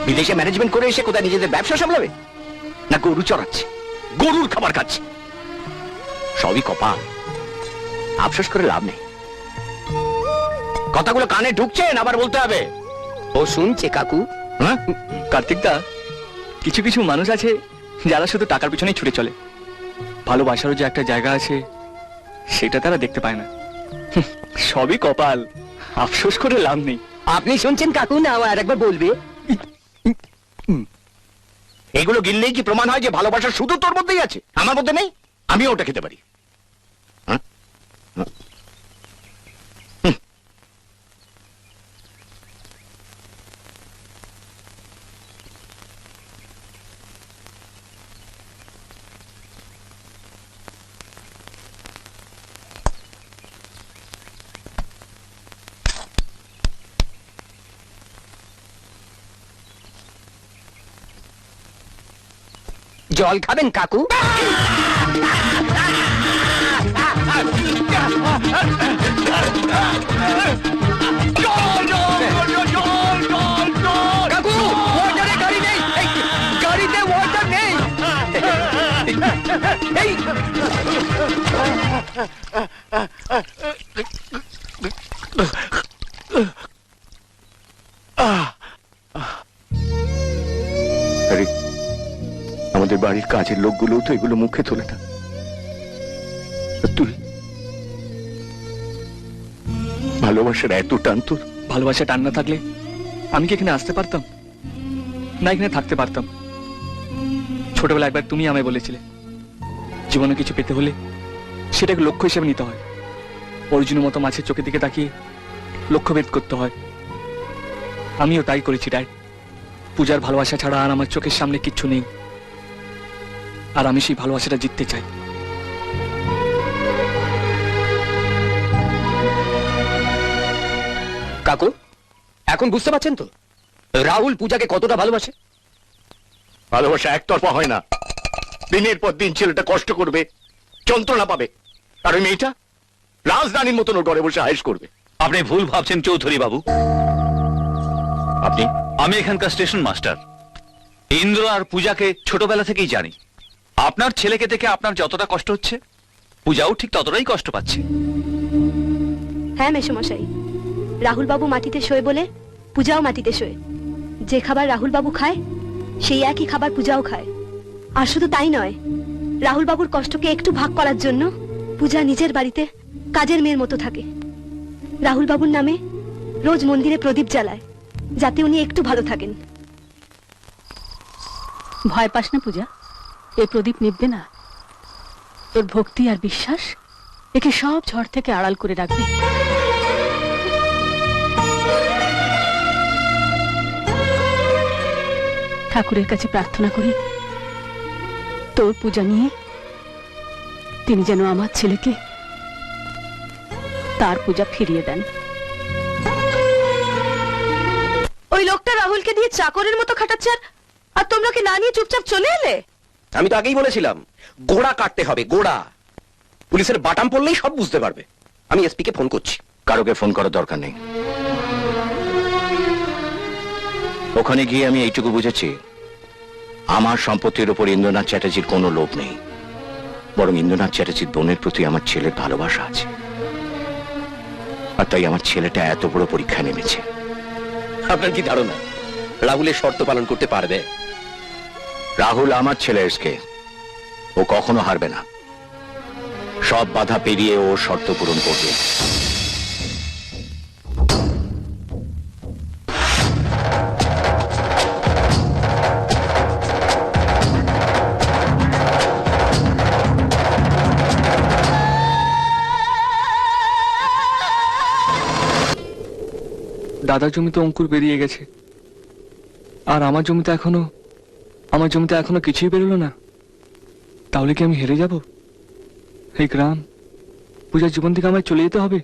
বিদেশে ম্যানেজমেন্ট করে এসে কোথায় নিজেদের ব্যবসা সামলাবে, না গরু চড়াচ্ছে, গরুর খাবার খাচ্ছে? সবই কপাল, আফসোস করে লাভ নেই। কথাগুলো কানে ঢুকছে না আবার বলতে হবে? ও শুনছে কাকু। হ্যাঁ কার্তিক দা, কিছু কিছু মানুষ আছে যারা শুধু টাকার পিছনেই ছুটে চলে, ভালোবাসারও যে একটা জায়গা আছে সেটা তারা দেখতে পায় না। সবই কপাল, আফসোস করে লাভ নেই। আপনি শুনছেন কাকু, না আর একবার বলবে? এগুলো গিললেই কি প্রমাণ হয় যে ভালোবাসা শুধু তোর মধ্যেই আছে, আমার মধ্যে নেই? আমিও ওটা খেতে পারি। হ্যাঁ? জল খাবেন কাকু? আরে আমাদের বাড়ির কাজের লোকগুলো তো এগুলো মুখে তোলে না, আর তুই ভালোবাসার এত টান তোর। ভালোবাসা টান না থাকলে আমি কি এখানে আসতে পারতাম না, এখানে থাকতে পারতাম? ছোটবেলা একবার তুমি আমায় বলেছিলে জীবনে কিছু পেতে হলে সেটাকে লক্ষ্য হিসেবে নিতে হয়, অর্জুনের মতো মাছের চোখের দিকে তাকিয়ে লক্ষ্য ভেদ করতে হয়। আমিও তাই করেছি ড্যাড। পূজার ভালোবাসা ছাড়া আর আমার চোখের সামনে কিচ্ছু নেই, আর আমি সেই ভালোবাসাটা জিততে চাই। কাকু, এখন বুঝতে পারছেন তো রাহুল পূজাকে কতটা ভালোবাসে? ভালোবাসা একতরফা হয় না। দিনের পর দিন ছেলেটা কষ্ট করবে, যন্ত্রণা পাবে, আর ওই মেয়েটা রাজধানীর মতন ওর ঘরে বসে আয়েশ করবে। আপনি ভুল ভাবছেন চৌধুরী বাবু। আপনি? আমি এখানকার স্টেশন মাস্টার। ইন্দ্র আর পূজাকে ছোটবেলা থেকেই জানি। আপনার ছেলেকে দেখে আপনার যতটা কষ্ট হচ্ছে, পূজাও ঠিক ততটাই কষ্ট পাচ্ছে। হ্যাঁ মেসোমশাই, রাহুল বাবু মাটিতে শোয় বলে পূজাও মাটিতে শোয়। যে খাবার রাহুল বাবু খায় সেই একই খাবার পূজাও খায়। আর শুধু তাই নয়, রাহুল বাবুর কষ্টকে একটু ভাগ করার জন্য পূজা নিজের বাড়িতে কাজের মেয়ের মতো থাকে। রাহুল বাবুর নামে রোজ মন্দিরে প্রদীপ জ্বালায়, যাতে উনি একটু ভালো থাকেন। ভয় পাস না পূজা, এই প্রদীপ নিভবে না। তোর ভক্তি আর বিশ্বাস একে সব ঝড় থেকে আড়াল করে রাখবে। ঠাকুরের কাছে প্রার্থনা করি তোর পূজা নিয়ে তিনি যেন আমার ছেলেকে তার পূজা ফিরিয়ে দেন। ওই লোকটা রাহুলকে দিয়ে চাকরের মতো খাটাচ্ছে, আর তোমরা কি না নিয়ে চুপচাপ চলে এলে? আমি তো আগেই বলেছিলাম গোড়া কাটতে হবে, গোড়া। পুলিশের বাটাম পড়লেই সব বুঝতে পারবে। আমি এসপি কে ফোন করছি। কারোকে ফোন করার দরকার নেই। ওখানে গিয়ে আমি এইটুকু বুঝেছি, আমার সম্পত্তির উপর ইন্দ্রনাথ চ্যাটার্জির কোনো লোভ নেই, বরং ইন্দ্রনাথ চ্যাটার্জির বোনের প্রতি আমার ছেলের ভালোবাসা আছে। আর তাই আমার ছেলেটা এত বড় পরীক্ষা নেমেছে। আপনার কি ধারণা রাহুলের শর্ত পালন করতে পারবে? রাহুল আমার ছেলে এসকে, ও কখনো হারবে না। সব বাধা পেরিয়ে ও শর্ত পূরণ করবে। দাদার জমিতে অঙ্কুর বেরিয়ে গেছে, আর আমার জমিতে এখনো কিছুই বেরোলো না। তাহলে কি আমি হেরে যাব? এই গ্রাম, পূজার জীবন থেকে আমায় চলে যেতে হবে?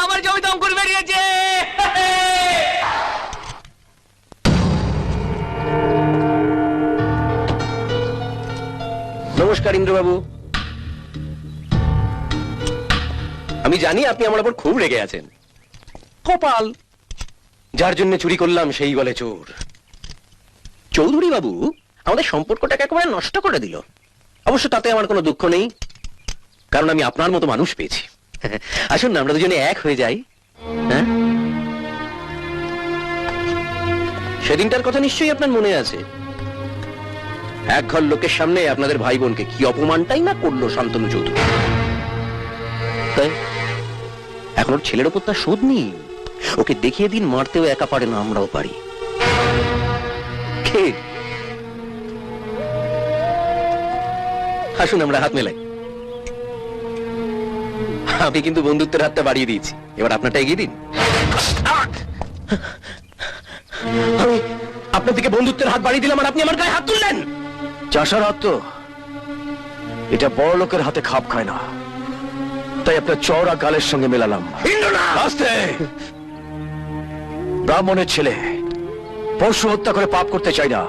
আমার জমিতে অঙ্কুর বেরিয়েছে। নমস্কার ইন্দ্রবাবু। আমি জানি আপনি আমার উপর খুব রেগে আছেন। কপাল, যার জন্য চুরি করলাম সেই বলে চোর। চৌধুরী বাবু আমাদের সম্পর্কটাকে একেবারে নষ্ট করে দিল। অবশ্য তাতে আমার কোনো দুঃখ নেই, কারণ আমি আপনার মতো মানুষ পেয়েছি। আসুন না আমরা দুজনে এক হয়ে যাই। হ্যাঁ, সেদিনটার কথা নিশ্চয়ই আপনার মনে আছে। এক ঘর লোকের সামনে আপনাদের ভাই বোনকে কি অপমানটাই না করলো শান্তনু চৌধুরী। তাই এখন ওর ছেলের ওপর তার শোধ নেই। ওকে দেখিয়ে দিন মারতেও একা পারে না, আমরাও পারি। আসুন আমরা হাত মেলাই। আমি কিন্তু বন্ধুত্বের হাতটা বাড়িয়ে দিয়েছি, এবার আপনারটা এগিয়ে দিন। আমি আপনার দিকে বন্ধুত্বের হাত বাড়িয়ে দিলাম আর আপনি আমার গায়ে হাত তুললেন। চাষার হাত তো এটা বড় লোকের হাতে খাপ খায় না, তাই আপনার চওড়া গালের সঙ্গে মেলালাম। আস্তে, ব্রাহ্মণের ছেলে, পশু হত্যা করে পাপ করতে চাই না।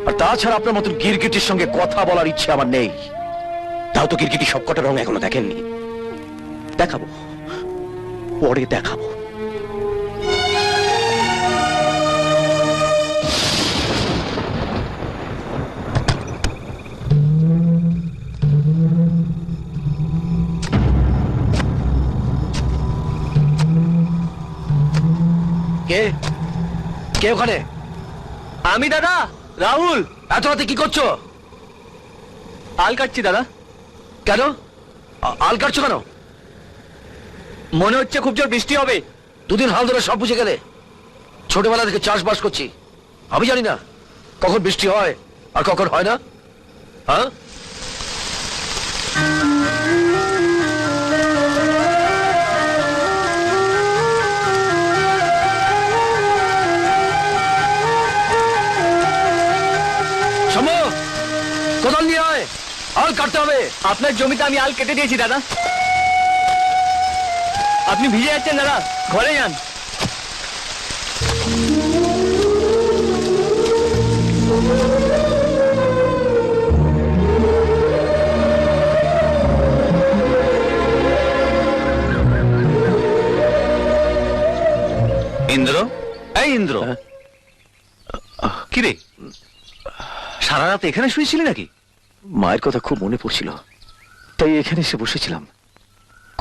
আর তাছাড়া আপনার মতন গিরগিটির সঙ্গে কথা বলার ইচ্ছে আমার নেই। তাও তো গিরগিটি সবকটা রং এখনো দেখেননি। দেখাবো, পরে দেখাবো। কে কে ওখানে? আমি দাদা, রাহুল। এত রাতে কি করছো? আল কাটছি দাদা। কেন আল কাটছো কেন? মনে হচ্ছে খুব জোর বৃষ্টি হবে। দুদিন হাল ধরে সব বুঝে গেলে। ছোটবেলা থেকে চাষবাস করছি, আমি জানি না কখন বৃষ্টি হয় আর কখন হয় না? হ্যাঁ, শম্ভু, কোদাল নিয়ে আয়, আল কাটতে হবে। আপনার জমিতে আমি আল কেটে দিয়েছি দাদা। আপনি ভিজে যাচ্ছেন দাদা, ঘরে যান। ইন্দ্র, এই ইন্দ্র, কিরে সারা রাত এখানে শুয়েছিলি নাকি? মায়ের কথা খুব মনে পড়ছিল, তাই এখানে এসে বসেছিলাম।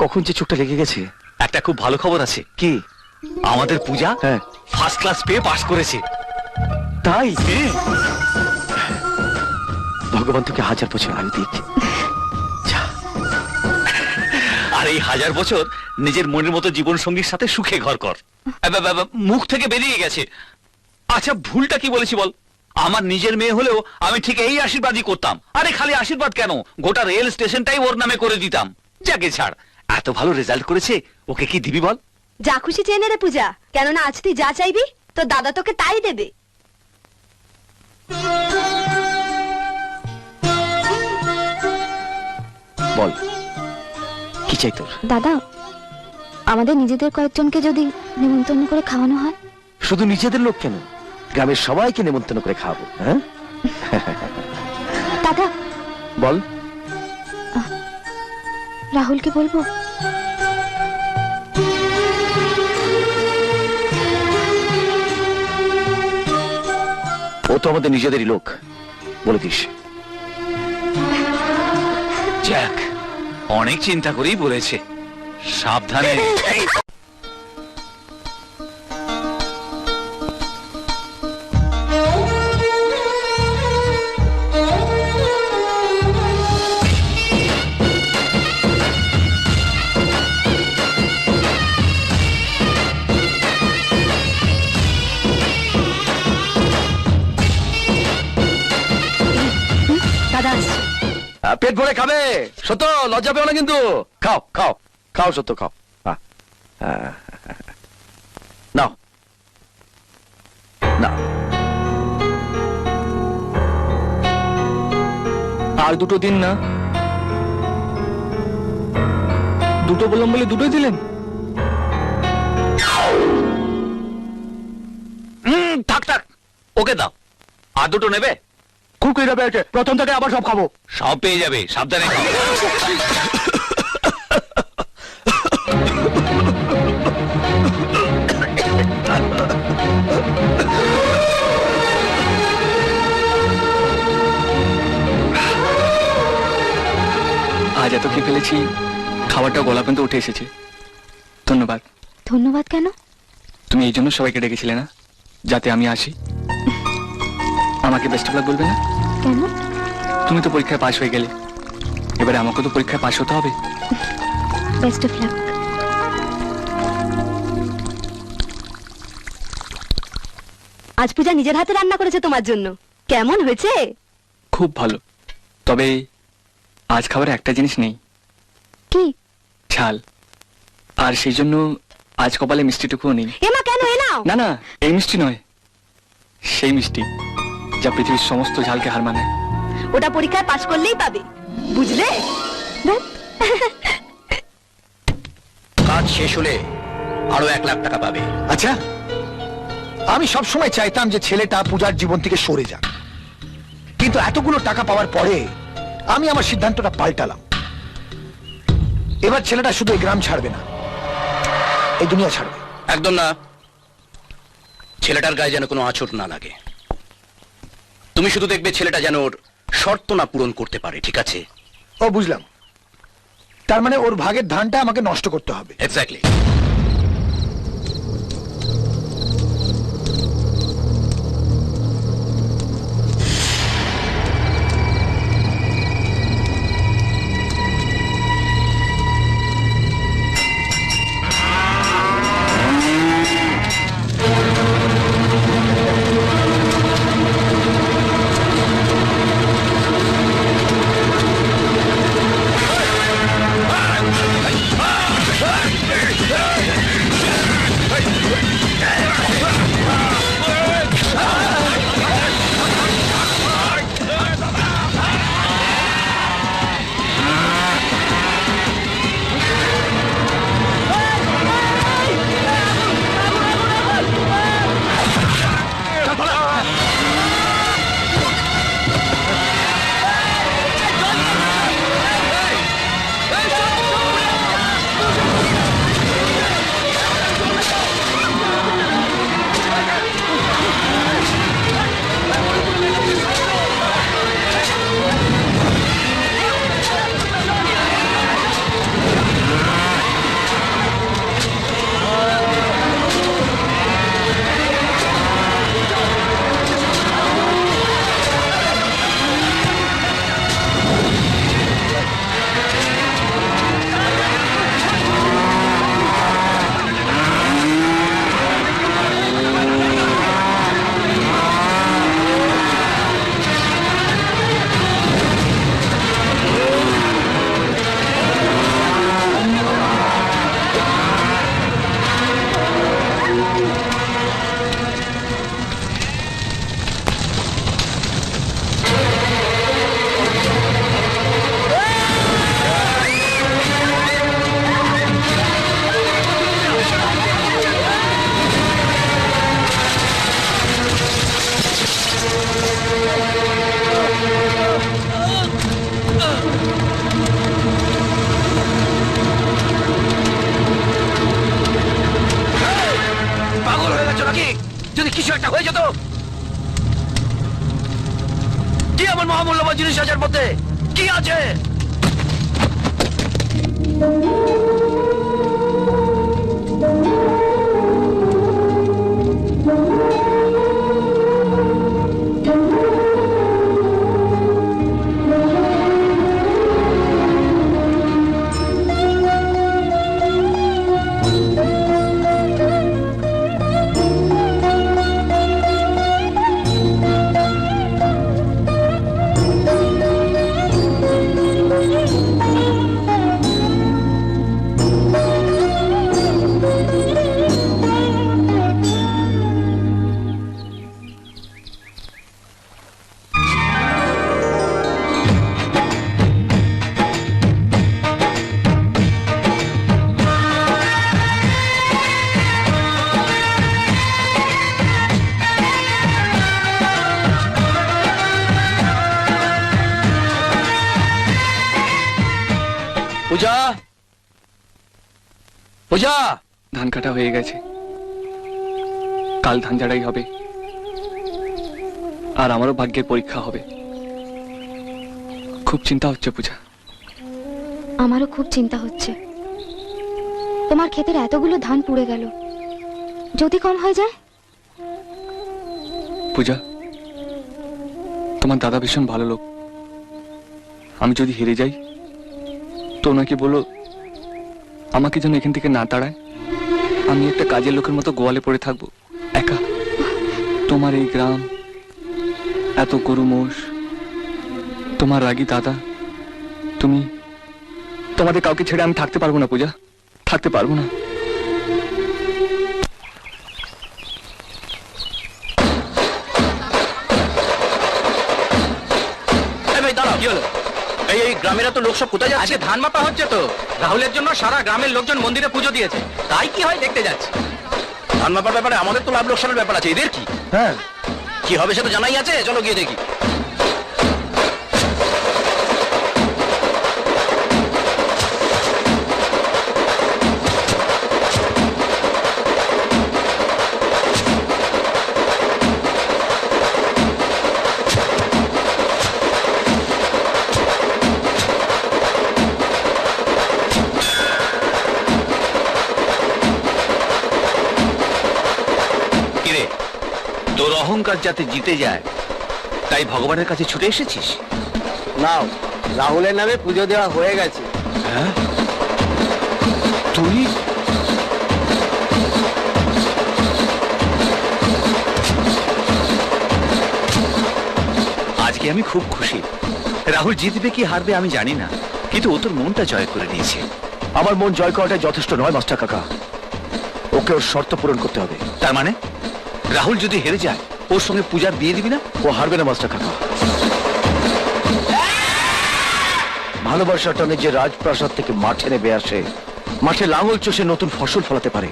কখন যে চোখটা লেগে গেছে। একটা খুব ভালো খবর আছে। কি? আমাদের পূজা হ্যাঁ, ফার্স্ট ক্লাস পেয়ে পাশ করেছে। তাই? ভগবান তোকে 1000 বছর আয়ু দিক। আর এই 1000 বছর নিজের মনের মতো জীবন সঙ্গীর সাথে সুখে ঘর কর। মুখ থেকে বেরিয়ে গেছে। আচ্ছা, ভুলটা কি বলেছি বল? আমার নিজের মেয়ে হলেও আমি ঠিক এই আশীর্বাদই করতাম। আরে খালি আশীর্বাদ কেন, গোটা রেল স্টেশনটাই ওর নামে করে দিতাম। যাকে ছাড়, এত ভালো রেজাল্ট করেছে, ওকে কি দিবি বল? যা খুশি চেয়ে নে রে পূজা, কেননা আজ তুই যা চাইবি তোর দাদা তোকে তাই দেবে। বল, কি চাই তোর? দাদা, আমাদের নিজেদের কয়েকজনকে যদি নিমন্ত্রণ করে খাওয়ানো হয়। শুধু নিজেদের লোক কেন, গ্রামের সবাইকে নেমন্তন্ন করে খাওয়াবো। হ্যাঁ দাদা, বল। রাহুলকে বলবো? ও তো আমাদের নিজেদেরই লোক, বলে দিস। যাক, অনেক চিন্তা করেই বলেছে। সাবধানে। দাদা আসছে। পেট ভরে খাবে, সত্য, লজ্জা পেও না কিন্তু। খাও খাও খাও, সত্য খাও। নাও না, আর দুটো দিন না। দুটো বললাম বলে দুটোই দিলেন? থাক থাক, ওকে দাও। আর দুটো নেবে? খুব খিদে পেয়েছে, প্রথম থেকে আবার সব খাবো। সব পেয়ে যাবে, সাবধানে খাও। আজ এত খেয়ে ফেলেছি, খাবারটা গলা পর্যন্ত উঠে এসেছে। ধন্যবাদ। ধন্যবাদ কেন? তুমি এই জন্য সবাইকে ডেকেছিলে না, যাতে আমি আসি? আমাকে বেস্ট অফ লাক বলবে না? কেন? তুমি তো পরীক্ষায় পাশ হয়ে গেলে, এবারে আমাকে তো পরীক্ষায় পাশ হতে হবে। Best of luck. আজ পূজা নিজের হাতে রান্না করেছে তোমার জন্য, কেমন হয়েছে? খুব ভালো, তবে আজ খাবারে একটা জিনিস নেই। কি? ঝাল। আর সেই জন্য আজ কপালে মিষ্টিটুকুও নেই। এমা কেন? এ নাও। না না, এই মিষ্টি নয়, সেই মিষ্টি যা পৃথিবীর সমস্ত ঝালকে হার মানায়। ওটা পরীক্ষায় পাশ করলেই পাবে, বুঝলে? কাজ শেষ হলে আরো 1 লাখ টাকা পাবে। আচ্ছা, আমি সব সময় চাইতাম যে ছেলেটা পূজার জীবন থেকে সরে যাক, কিন্তু এতগুলো টাকা পাওয়ার পরে আমি আমার সিদ্ধান্তটা পাল্টালাম। এবার ছেলেটা শুধু এই গ্রাম ছাড়বে না, এই দুনিয়া ছাড়বে। একদম না, ছেলেটার গায়ে যেন কোনো আঁচড় না লাগে। তুমি শুধু দেখবে ছেলেটা যেন ওর শর্ত না পূরণ করতে পারে, ঠিক আছে? ও, বুঝলাম। তার মানে ওর ভাগের ধানটা আমাকে নষ্ট করতে হবে। এক্স্যাক্টলি। কিছু একটা হয়ে যেত। কি আমার মহামূল্যবান জিনিস আছে এর মধ্যে? কি আছে? পূজা, পূজা, ধান কাটা হয়ে গেছে, কাল ধান ঝাড়াই হবে, আর আমারও ভাগ্যের পরীক্ষা হবে। খুব চিন্তা হচ্ছে পূজা। আমারও খুব চিন্তা হচ্ছে। তোমার ক্ষেতের এতগুলো ধান পুড়ে গেল, যদি কম হয়ে যায়। পূজা, তোমার দাদা ভীষণ ভালো লোক। আমি যদি হেরে যাই তো ওনাকে বলো আমাকে যেন এখান থেকে না তাড়ায়। আমি একটা কাজের লোকের মতো গোয়ালে পড়ে থাকবো একা। তোমার এই গ্রাম, এত গরু মোষ, তোমার রাগী দাদা, তুমি, তোমাদের কাউকে ছেড়ে আমি থাকতে পারবো না পূজা, থাকতে পারবো না। কি হলো? এই গ্রামের তো লোক সব কোথায় যাচ্ছে? আজকে ধান মাপা হচ্ছে তো, রাহুলের জন্য সারা গ্রামের লোকজন মন্দিরে পুজো দিয়েছে, তাই কি হয় দেখতে যাচ্ছে। ধান মাপার ব্যাপারে আমাদের তো লাভ লোকসানের ব্যাপার আছে, এদের কি? হ্যাঁ, কি হবে সে তো জানাই আছে, চলো গিয়ে দেখি। তোর অহংকার যাতে জিতে যায় তাই ভগবানের কাছে ছুটে এসেছিস? নাও, রাহুলের নামে পুজো দেওয়া হয়ে গেছে। হ্যাঁ, তুই? আজকে আমি খুব খুশি। রাহুল জিতবে কি হারবে আমি জানি না, কিন্তু ও তোর মনটা জয় করে নিয়েছে। আমার মন জয় করাটাই যথেষ্ট নয় মাস্টার কাকা, ওকে ওর শর্ত পূরণ করতে হবে। তার মানে রাহুল যদি হেরে যায় ওর সঙ্গে পূজার বিয়ে দিবি না? ও হারবে না মাস্টার কাকা। ভালোবাসার টানে যে রাজপ্রাসাদ থেকে মাঠে নেমে আসে, মাঠে লাঙল চষে নতুন ফসল ফলাতে পারে,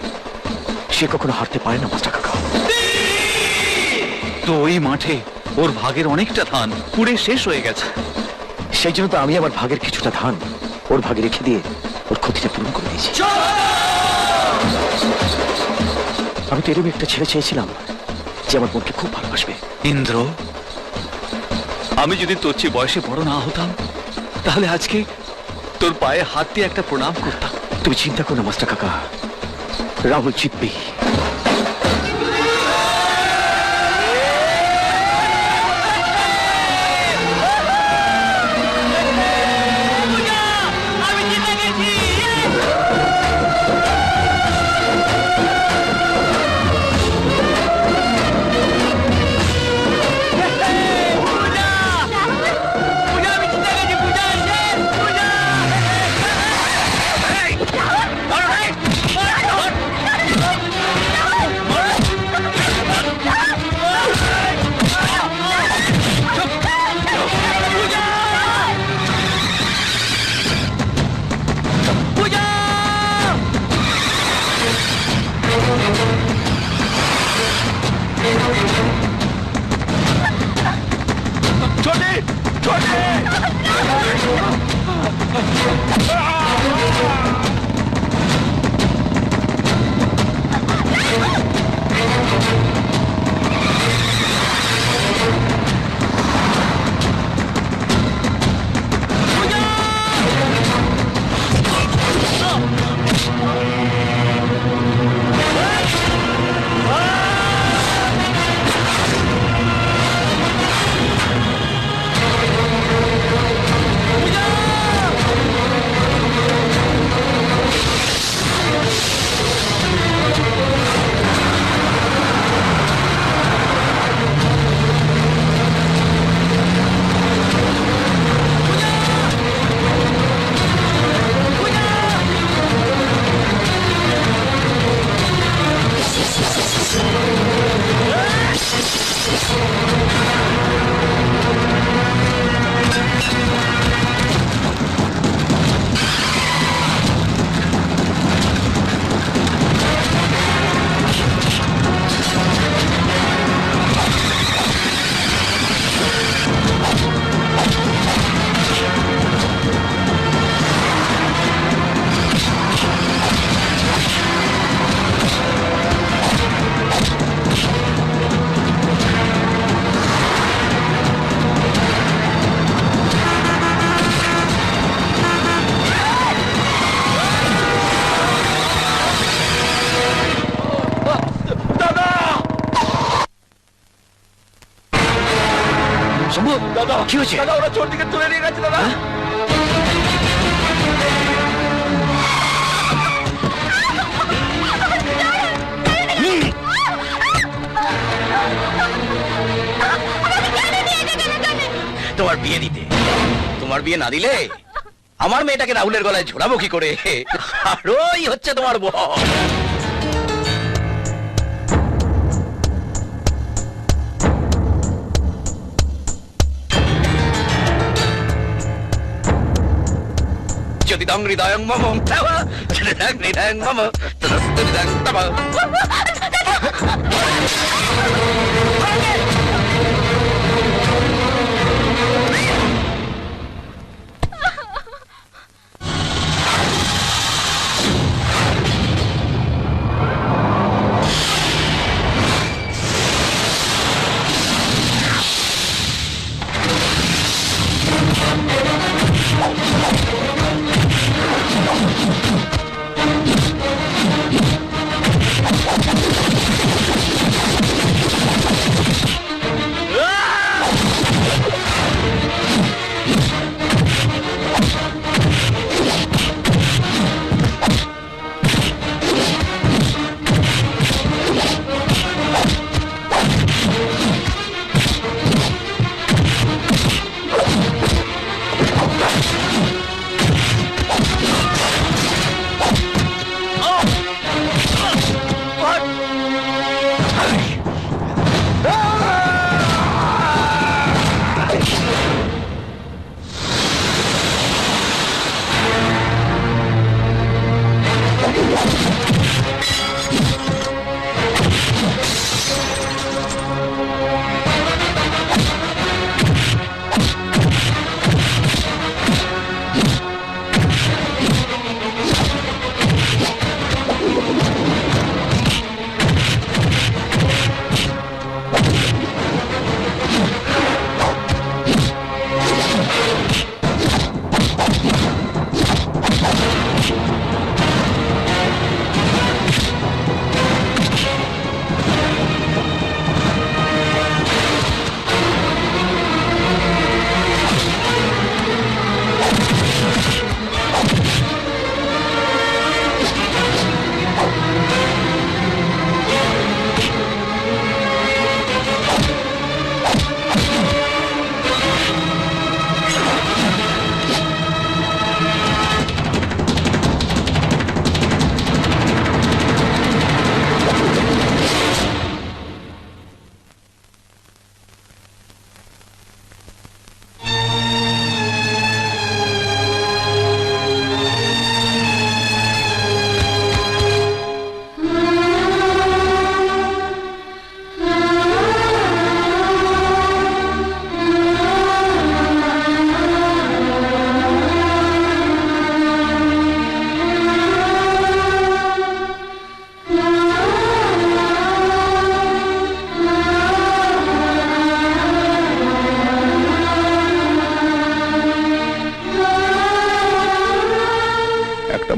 সে কখনো হারতে পারে না মাস্টার কাকা। তো ওই মাঠে ওর ভাগের অনেকটা ধান পুড়ে শেষ হয়ে গেছে। সেই জন্য তো আমি আমার ভাগের কিছুটা ধান ওর ভাগে রেখে দিয়ে ওর ক্ষতিটা পূরণ করে দিয়েছি। আমি তো এরকম একটা ছেলে চেয়েছিলাম যে আমার বোনকে খুব ভালোবাসবে। ইন্দ্র, আমি যদি তোর চেয়ে বয়সে বড় না হতাম তাহলে আজকে তোর পায়ে হাত দিয়ে একটা প্রণাম করতাম। তুমি চিন্তা করো না মাস্টার কাকা, রাহুল জিতবেই। শম্ভু দাদা কি হয়েছে? দাদা ওরা চোর দিকে তুলে নিয়ে গেছে দাদা। তোমার বিয়ে দিতে, তোমার বিয়ে না দিলে আমার মেয়েটাকে রাহুলের গলায় ঝোলাবো কি করে? আর ওই হচ্ছে তোমার বউ। যদি দং হৃদয়ং মম তব যদি দং হৃদয়ং মম তদস্তু দং তব।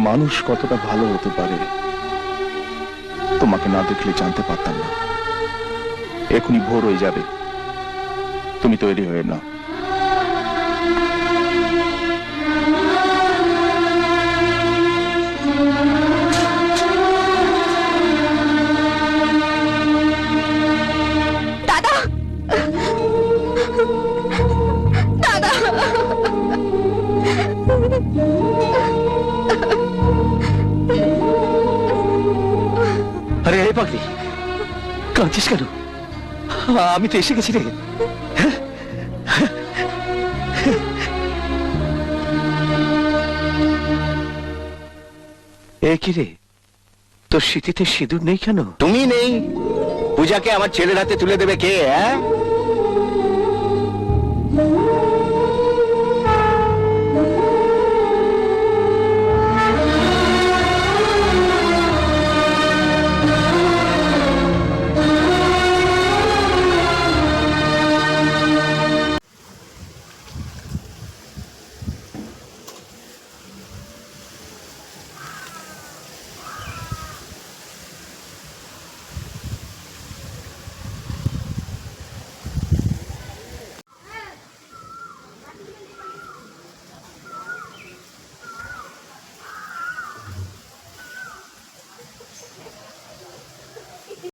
মানুষ কতটা ভালো হতে পারে তোমাকে না দেখলে জানতে পারতাম না। এখনই ভোর হয়ে যাবে, তুমি তৈরি হয়ে নাও। দাদা দাদা আরে এই পাগলি, কাঁদছিস কেন? আমি তো এসে গেছি রে। এ কি রে, তোর স্মৃতিতে সিঁদুর নেই কেন? তুমি নেই, পূজাকে আমার ছেলের হাতে তুলে দেবে কে? হ্যাঁ